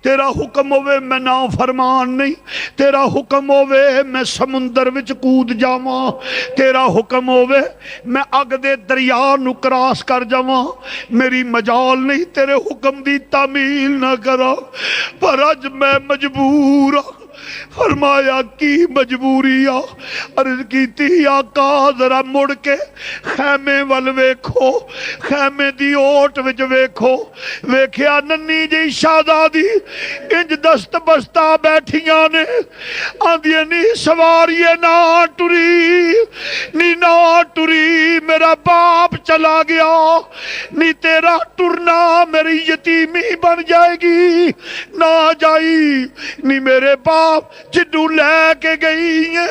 تیرا حکم ہوئے میں نا فرمان نہیں, تیرا حکم ہوئے میں سمندر وچ کود جاواں, تیرا حکم ہوئے میں اگ دے دریا نو کراس کر جاواں, میری مجال نہیں تیرے حکم دی تعمیل نہ کرا, پر اج میں مجبور ہاں. فرمایا کی مجبوری آ؟ عرض کیتی آقا ذرا مڑ کے خیمے ول ویکھو, خیمے دی اوٹ وچ ویکھو, ویکھیا ننی جی شہزادی انج دست بستہ بیٹھیاں نے, آندیاں نی سواریے نہ ٹری, نی نہ ٹری, میرا باپ چلا گیا, نی تیرا ٹرنا میری یتیمی بن جائے گی, نہ جائی نی میرے باپ جدو لے کے گئی ہیں.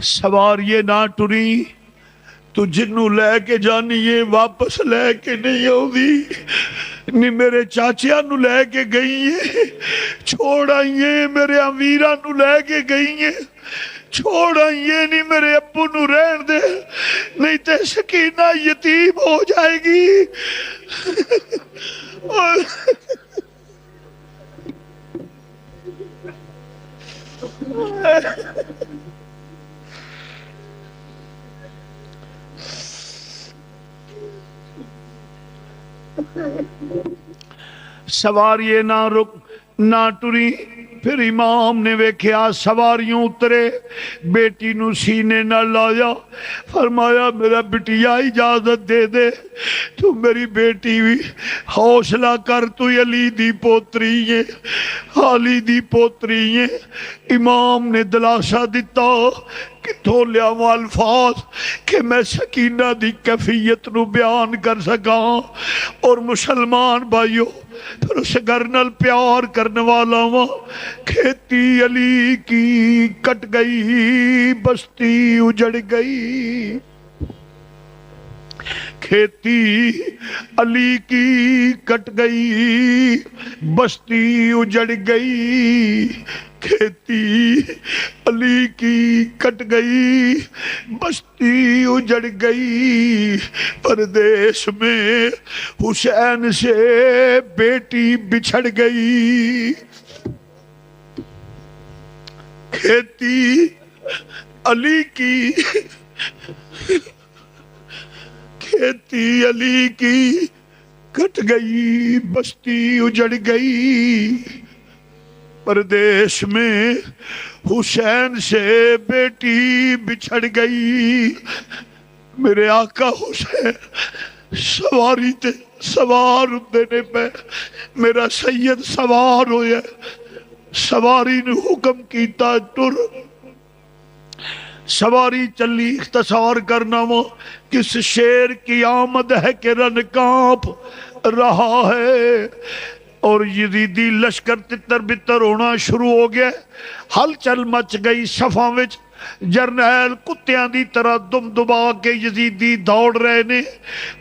سواریے نہ ٹری, تو جنوں لے کے جانی ہے واپس لے کے نہیں آؤں, نی میرے چاچیاں نو لے کے گئی ہیں, چھوڑ آئیے میرے امیراں نو لے کے گئی ہیں, چھوڑ آئیے نہیں میرے ابو نو رہن دے, نہیں تے سکینہ یتیم ہو جائے گی. سواریے نہ رک نہ ٹری. پھر امام نے ویکھیا سواریوں اترے, بیٹی نو سینے نہ لایا, فرمایا میرا بٹیا اجازت دے دے, تو میری بیٹی بھی حوصلہ کر, تو علی دی پوتری ہے, علی دی پوتری ہے. امام نے دلاسا دیتا کتھوں لیاواں الفاظ کہ میں سکینہ دی کیفیت نو بیان کر سکاں. اور مسلمان بھائیو پھر اس گھر نال پیار کرنے والا ہوں. کھیتی علی کی کٹ گئی بستی اجڑ گئی, کھیتی علی کی کٹ گئی بستی اجڑ گئی, کھیتی علی کی کٹ گئی بستی اجڑ گئی. پردیس میں حسین سے بیٹی بچھڑ گئی, کھیتی علی کی کھیتی علی کی کٹ گئی بستی اجڑ گئی. پردیس میں حسین سے بیٹی بچھڑ گئی. میرے آقا حسین سواری تے سوار ہوندے پہ, میرا سید سوار ہویا, سواری نے حکم کیتا ٹر. سواری چلی, اختصار کرنا وہ کس شیر کی آمد ہے کہ رن کانپ رہا ہے. اور یزیدی لشکر تتر بتر ہونا شروع ہو گیا, ہلچل مچ گئی صفاں وچ. جرنیل کتیاں دی طرح دم دبا کے یزیدی دوڑ رہے نے.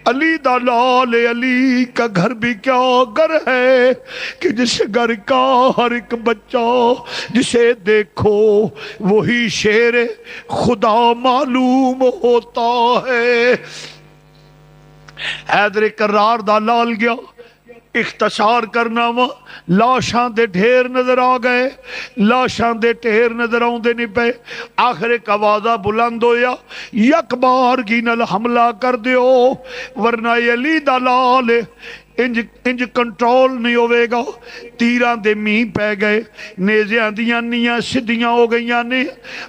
علی دا لال, علی کا گھر بھی کیا گھر ہے کہ جس گھر کا ہر ایک بچہ جسے دیکھو وہی شیر خدا معلوم ہوتا ہے. حیدر کرار دا لال گیا. اختصار کرنا وا لاشاں دے ڈھیر نظر آ گئے, لاشاں دے ڈھیر نظر آؤندے نہیں پے. آخر ایک آوازہ بلند ہویا, یک بار کی نال حملہ کر دیو ورنہ علی دا لال انج کنٹرول نہیں ہوئے گا. تیران دے می پہ گئے, نیزیاں دیاں نیاں سدھیاں ہو گئیاں نے,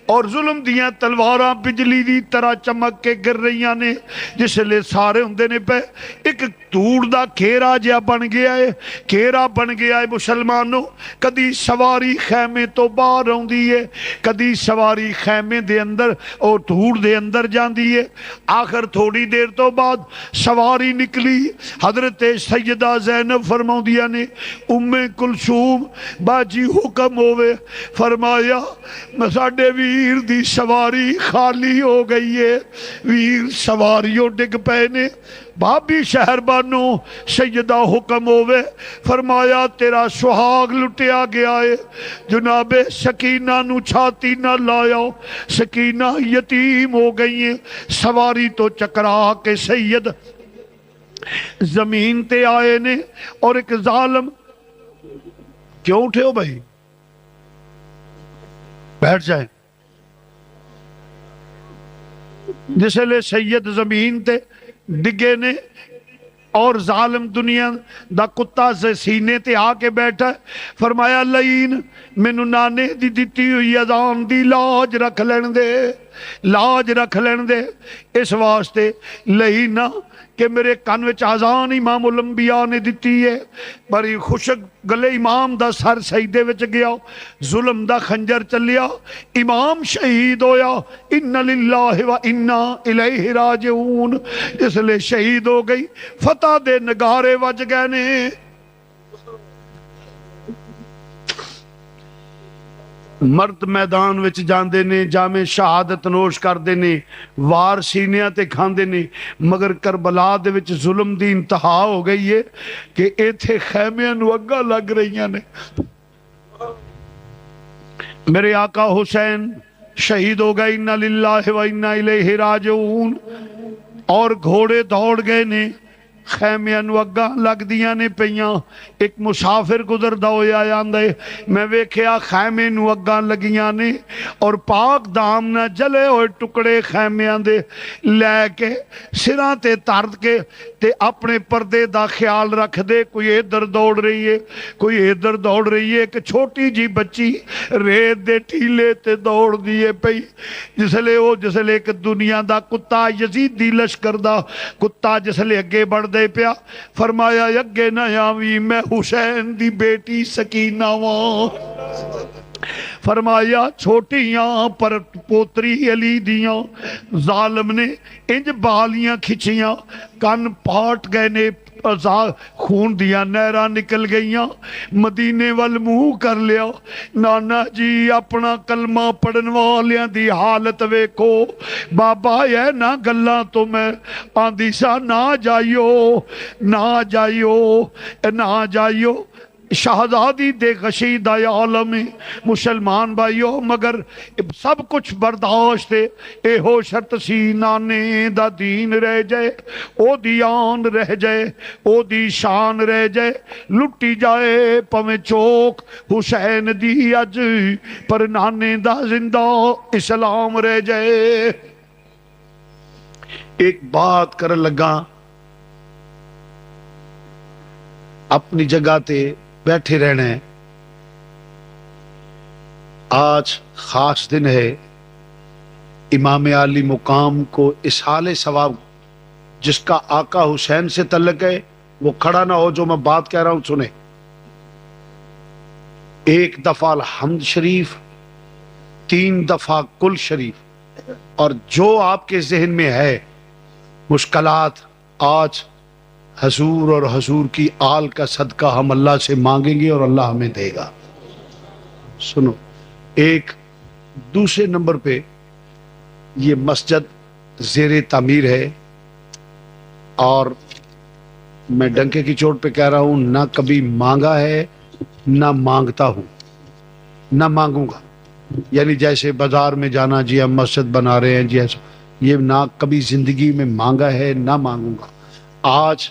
اور ظلم دیاں تلواراں بجلی دی طرح چمک کے گر رہیاں نے. جس لئے سارے ہوندے نے پہ ایک دور دا کھیرا جیا بن گیا ہے, کھیرا بن گیا ہے مسلمانوں. کدی سواری خیمے تو باہر ہوندی ہے, کدی سواری خیمے دے اندر اور دور دے اندر جاندی ہے. آخر تھوڑی دیر تو بعد سواری نکلی, حضرت سیدہ زینب فرماؤندیاں نے ام کلثوم باجی حکم ہوئے، فرمایا ساڈے ویر دی سواری خالی ہو گئی ہے، ویر سواریوں ڈگ پے نے، بھابی شہر بانو سیدہ حکم ہوئے، فرمایا تیرا سہاگ لٹیا گیا ہے، جناب سکینہ نو چھاتی نہ لایا، سکینہ یتیم ہو گئی ہیں۔ سواری تو چکرا کے سید زمین تے آئے نے، اور ایک ظالم، کیوں اٹھے ہو بھائی؟ بیٹھ جائیں۔ جس لے سید زمین تے ڈگے نے، اور ظالم دنیا دا کتا سے سینے تے آ کے بیٹھا ہے، فرمایا لئین مینو نانے دی دیتی ہوئی اذان دی لاج رکھ لین دے، لاج رکھ لین دے، اس واسطے لئینا کہ میرے کان وچ اذان امام الانبیاء نے دیتی ہے، بڑی خوشک گلے امام دا سر سجدے وچ گیا، ظلم دا خنجر چلیا، امام شہید ہویا، ان للہ و انا الیہ راجعون، اس لئے شہید ہو گئی، فتح دے نگارے وج گئے نے۔ مرد میدان وچ جاندے نے، جامع شہادت نوش کردے نے، وار سینیاں تے کھاندے نے، مگر کربلا دے وچ ظلم دی انتہا ہو گئی ہے کہ ایتھے خیمیاں نو اگا لگ رہیاں نے۔ میرے آقا حسین شہید ہو گئے، انا للہ و انا الیہ راجعون، اور گھوڑے دوڑ گئے نے، خیمیاں نو اگاں لگ دیاں نے پیاں۔ ایک مسافر گزردا ہویا آندے، میں ویکھیا خیمے نو اگاں لگیاں نے، اور پاک دام نہ جلے ہوئے ٹکڑے خیمیاں دے لے کے سراں تے ترد کے تے اپنے پردے دا خیال رکھ دے، کوئی ادھر دوڑ رہی ہے، کوئی ادھر دوڑ رہی ہے، ایک چھوٹی جی بچی ریت دے ٹھیلے تے دوڑ دیے پئی، جس لے ایک دنیا دا کتا یزیدی لشکر دا کتا جس لے اگے بڑھ دے پیا، فرمایا اگے نہ آویں میں حسین دی بیٹی سکینہ واں، فرمایا چھوٹیاں پر پوتری علی دیاں، ظالم نے انج بالیاں کھچیاں، کن پاٹ گئے نے، خون دیا نہراں نکل گئیاں، مدینے وال منہ کر لیا، نانا جی اپنا کلمہ پڑھن والیاں دی حالت ویکھو، بابا یہ نہ گلاں تو میں آندی سا نہ جائیو، نہ جائیو، نہ جائیو، شہزادی دے غشیدہ عالم مسلمان بھائیو، مگر سب کچھ برداشت اے ہو شرط سی نانے دا دین رہ جائے، او دی آن رہ جائے، او دی شان رہ جائے، لٹی جائے پویں چوک حسین دی اج، پر نانے دا زندہ اسلام رہ جائے۔ ایک بات کر لگا، اپنی جگہ تے بیٹھے رہنا ہے، آج خاص دن ہے، امام عالی مقام کو اسحال ثواب جس کا آقا حسین سے تعلق ہے وہ کھڑا نہ ہو، جو میں بات کہہ رہا ہوں سنیں۔ ایک دفعہ الحمد شریف، 3 دفعہ کل شریف، اور جو آپ کے ذہن میں ہے مشکلات، آج حضور اور حضور کی آل کا صدقہ ہم اللہ سے مانگیں گے اور اللہ ہمیں دے گا۔ سنو، ایک دوسرے نمبر پہ یہ مسجد زیر تعمیر ہے، اور میں ڈنکے کی چوٹ پہ کہہ رہا ہوں، نہ کبھی مانگا ہے نہ مانگتا ہوں، نہ مانگوں گا، یعنی جیسے بازار میں جانا جی ہم مسجد بنا رہے ہیں جی ایسا، یہ نہ کبھی زندگی میں مانگا ہے نہ مانگوں گا۔ آج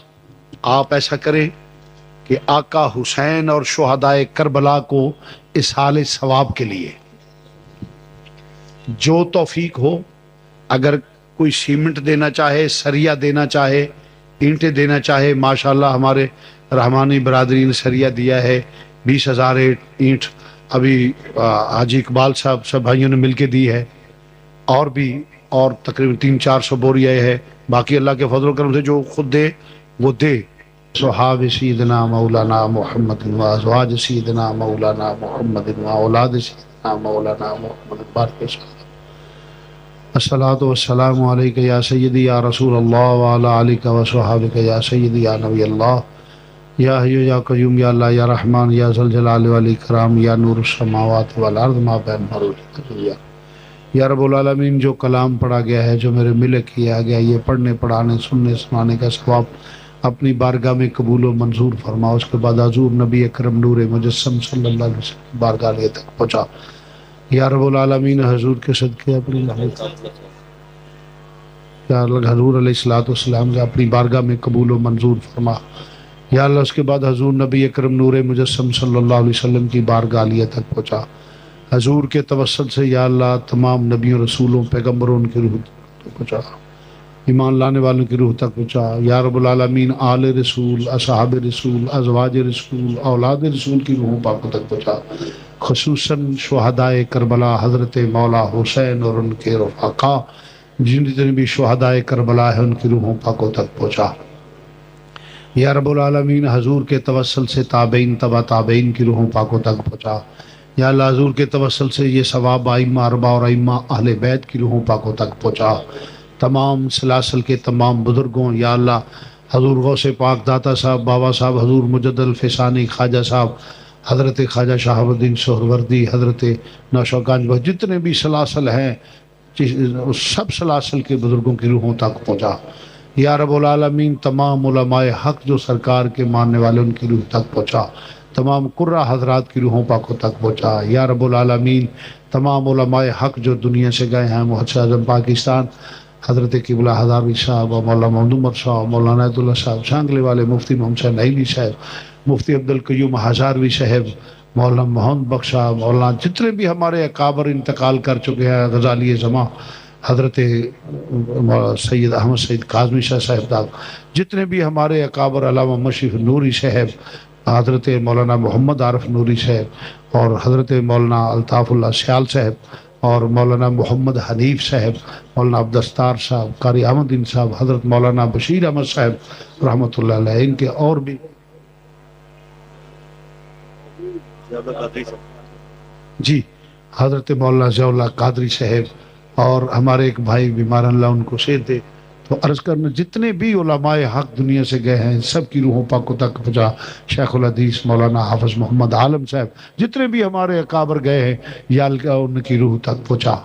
آپ ایسا کریں کہ آقا حسین اور شہدائے کربلا کو اسحال ثواب کے لیے جو توفیق ہو، اگر کوئی سیمنٹ دینا چاہے، سریا دینا چاہے، اینٹیں دینا چاہے، ماشاءاللہ ہمارے رحمانی برادری نے سریا دیا ہے، 20,000 اینٹ ابھی حاجی اقبال صاحب سب بھائیوں نے مل کے دی ہے، اور بھی اور تقریباً 300-400 بوریاں ہے، باقی اللہ کے فضل و کرم سے جو خود دے وہ دے۔ صحاب سیدنا مولانا محمد و ازواج سیدنا مولانا محمد و اولاد سیدنا مولانا محمد بارک الصلاۃ والسلام علیک یا سیدی یا رسول اللہ وعلی آلک و صحابک یا سیدی یا نبی اللہ یا حی یا قیوم یا اللہ یا رحمان یا ذل جلال والاکرام یا نور السماوات والارض ما بین مروج یا رب العالمین، جو کلام پڑھا گیا ہے، جو میرے ملک کیا گیا، یہ پڑھنے پڑھانے سننے سنانے کا ثواب اپنی بارگاہ میں قبول و منظور فرما۔ اس کے بعد حضور نبی اکرم نور مجسم صلی اللہ علیہ وسلم بارگاہ تک پہنچا۔ یا رب العالمین، حضور کے صدقے اپنی یا اللہ حضور علیہ السلام کے اپنی بارگاہ میں قبول و منظور فرما۔ یا اللہ اس کے بعد حضور نبی اکرم نور مجسم صلی اللہ علیہ وسلم کی بارگاہ عالیہ تک پہنچا۔ حضور کے توسل سے یا اللہ تمام نبیوں رسولوں پیغمبروں کی روح تک پہنچا، ایمان لانے والوں کی روح تک پہنچا۔ یا رب العالمین، آل رسول، اصحاب رسول، ازواج رسول، اولاد رسول کی روحوں پاکوں تک پہنچا، خصوصاً شہدائے کربلا حضرت مولا حسین اور ان کے رفقا جتنے بھی شہدائے کربلا ہیں ان کی روحوں پاکوں تک پہنچا۔ یا رب العالمین، حضور کے توسل سے تابعین تبع تابعین کی روحوں پاکوں تک پہنچا۔ یا اللہ حضور کے توسل سے یہ ثواب ائمہ اربعہ اور ائمہ اہل بیت کی روحوں پاکوں تک پہنچا۔ تمام سلاسل کے تمام بزرگوں، یا اللہ حضور غوث پاک داتا صاحب، بابا صاحب حضور مجد الفسانی خواجہ صاحب، حضرت خواجہ شہاب الدین سہروردی، حضرت نوشہر گنج، جتنے بھی سلاسل ہیں سب سلاسل کے بزرگوں کی روحوں تک پہنچا۔ یا رب العالمین، تمام علماء حق جو سرکار کے ماننے والے ان کی روح تک پہنچا، تمام قرہ حضرات کی روحوں پاکوں تک پہنچا۔ یا رب العالمین، تمام علماء حق جو دنیا سے گئے ہیں، محدث اعظم پاکستان حضرت قبلہ ہزاروی صاحب اور مولانا محمد عمر صاحب، مولانا عید اللہ صاحب شانگلے والے، مفتی محمد حسین عیلی صاحب، مفتی عبدالقیوم ہزاروی صاحب، مولانا محمد بخش صاحب، مولانا جتنے بھی ہمارے اکابر انتقال کر چکے ہیں، غزالی زماں حضرت سید احمد سید کاظمی شاہ صاحب، جتنے بھی ہمارے اکابر، علامہ مشرف نوری صاحب، حضرت مولانا محمد عارف نوری صاحب اور حضرت مولانا الطاف اللہ سیال صاحب اور مولانا محمد حنیف صاحب، مولانا عبدالستار صاحب، قاری احمد دین صاحب، حضرت مولانا بشیر احمد صاحب رحمۃ اللہ علیہ، ان کے اور بھی جی حضرت مولانا ضیاء اللہ قادری صاحب اور ہمارے ایک بھائی بیمار، اللہ ان کو صحت دے۔ تو عرض کرنا، جتنے بھی علماء حق دنیا سے گئے ہیں سب کی روحوں پاکوں تک پہنچا۔ شیخ الحدیث مولانا حافظ محمد عالم صاحب، جتنے بھی ہمارے اکابر گئے ہیں یا اللہ ان کی روح تک پہنچا۔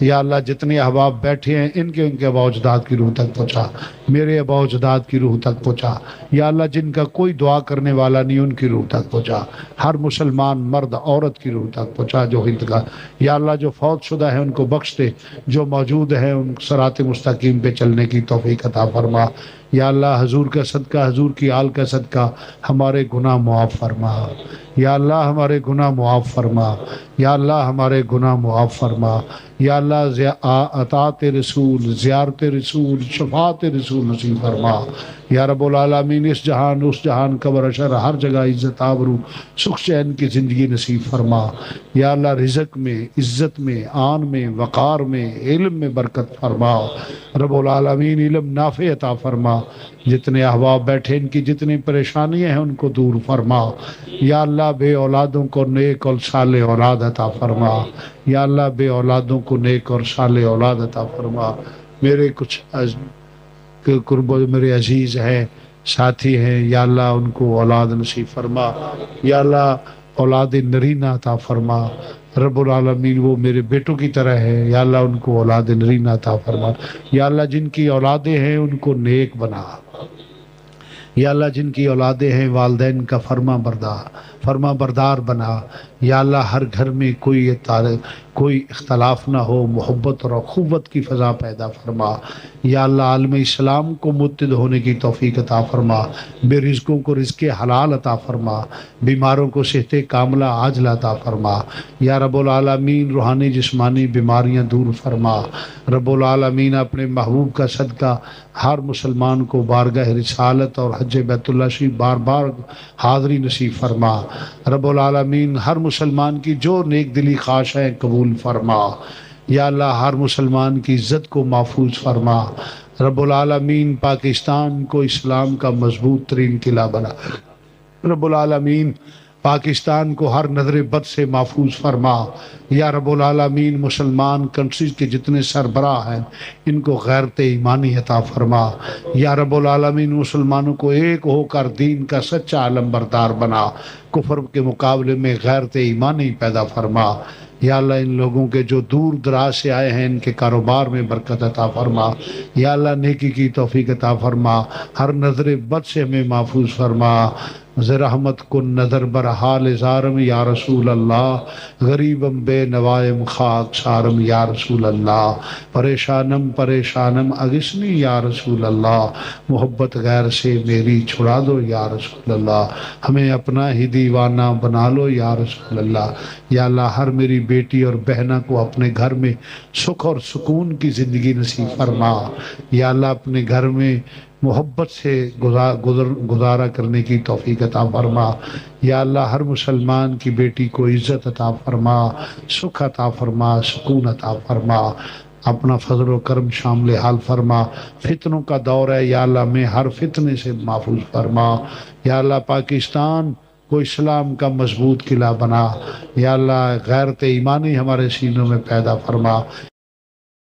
یا اللہ جتنے احباب بیٹھے ہیں ان کے آباء و اجداد کی روح تک پہنچا، میرے آباء و اجداد کی روح تک پہنچا۔ یا اللہ جن کا کوئی دعا کرنے والا نہیں ان کی روح تک پہنچا، ہر مسلمان مرد عورت کی روح تک پہنچا جو انتقال۔ یا اللہ جو فوت شدہ ہیں ان کو بخش دے، جو موجود ہیں ان صراط مستقیم پہ چلنے کی توفیق عطا فرما۔ یا اللہ حضور کا صدقہ، حضور کی آل کا صدقہ ہمارے گناہ معاف فرما۔ یا اللہ ہمارے گناہ معاف فرما۔ یا اللہ ہمارے گناہ معاف فرما۔ یا اللہ اطاعت رسول، زیارت رسول، شفاعت رسول نصیب فرما۔ یا رب العالمین، اس جہان اس جہان قبر اشر ہر جگہ عزت آبرو سکھ چین کی زندگی نصیب فرما۔ یا اللہ رزق میں، عزت میں، آن میں، وقار میں، علم میں برکت فرما۔ رب العالمین علم نافع عطا فرما۔ جتنے احباب بیٹھے ان کی جتنی پریشانیاں ہیں ان کو دور فرما۔ یا اللہ بے اولادوں کو نیک اور صالح اولاد عطا فرما۔ یا اللہ بے اولادوں کو نیک اور صالح اولاد عطا فرما۔ میرے کچھ قرب میرے عزیز ہیں، ساتھی ہیں، یا اللہ ان کو اولاد نصیب فرما۔ یا اللہ اولاد نرینہ عطا فرما۔ رب العالمین وہ میرے بیٹوں کی طرح ہے، یا اللہ ان کو اولاد نرینہ عطا فرما۔ یا اللہ جن کی اولادیں ہیں ان کو نیک بنا۔ یا اللہ جن کی اولادیں ہیں والدین کا فرما بردار بنا۔ یا اللہ ہر گھر میں کوئی اختلاف نہ ہو، محبت اور اخوت کی فضا پیدا فرما۔ یا اللہ عالم اسلام کو متحد ہونے کی توفیق عطا فرما۔ بے رزقوں کو رزق حلال عطا فرما، بیماروں کو صحت کاملہ عاجلہ عطا فرما۔ یا رب العالمین روحانی جسمانی بیماریاں دور فرما۔ رب العالمین اپنے محبوب کا صدقہ ہر مسلمان کو بارگاہ رسالت اور حج بیت اللہ شریف بار بار حاضری نصیب فرما۔ رب العالمین ہر مسلمان کی جو نیک دلی خواہش ہے قبول فرما۔ یا اللہ ہر مسلمان کی عزت کو محفوظ فرما۔ رب العالمین پاکستان کو اسلام کا مضبوط ترین قلعہ بنا۔ رب العالمین پاکستان کو ہر نظر بد سے محفوظ فرما یا رب العالمین۔ مسلمان کنٹریز کے جتنے سربراہ ہیں ان کو غیرت ایمانی عطا فرما یا رب العالمین۔ مسلمانوں کو ایک ہو کر دین کا سچا علمبردار بنا، کفر کے مقابلے میں غیرت ایمانی پیدا فرما یا اللہ۔ ان لوگوں کے جو دور دراز سے آئے ہیں ان کے کاروبار میں برکت عطا فرما یا اللہ، نیکی کی توفیق عطا فرما، ہر نظر بد سے ہمیں محفوظ فرما۔ رحمت کن نظر بر حال زارم یا رسول اللہ، غریبم بے نوائم خاک سارم یا رسول اللہ، پریشانم پریشانم اغثنی یا رسول اللہ، محبت غیر سے میری چھڑا دو یا رسول اللہ، ہمیں اپنا ہی دیوانہ بنا لو یا رسول اللہ۔ یا اللہ، ہر میری بیٹی اور بہنہ کو اپنے گھر میں سکھ اور سکون کی زندگی نصیب فرما یا اللہ، اپنے گھر میں محبت سے گزارا کرنے کی توفیق عطا فرما یا اللہ۔ ہر مسلمان کی بیٹی کو عزت عطا فرما، سکھ عطا فرما، سکون عطا فرما، اپنا فضل و کرم شامل حال فرما۔ فتنوں کا دور ہے یا اللہ، میں ہر فتنے سے محفوظ فرما یا اللہ۔ پاکستان کو اسلام کا مضبوط قلعہ بنا یا اللہ، غیرت ایمانی ہمارے سینوں میں پیدا فرما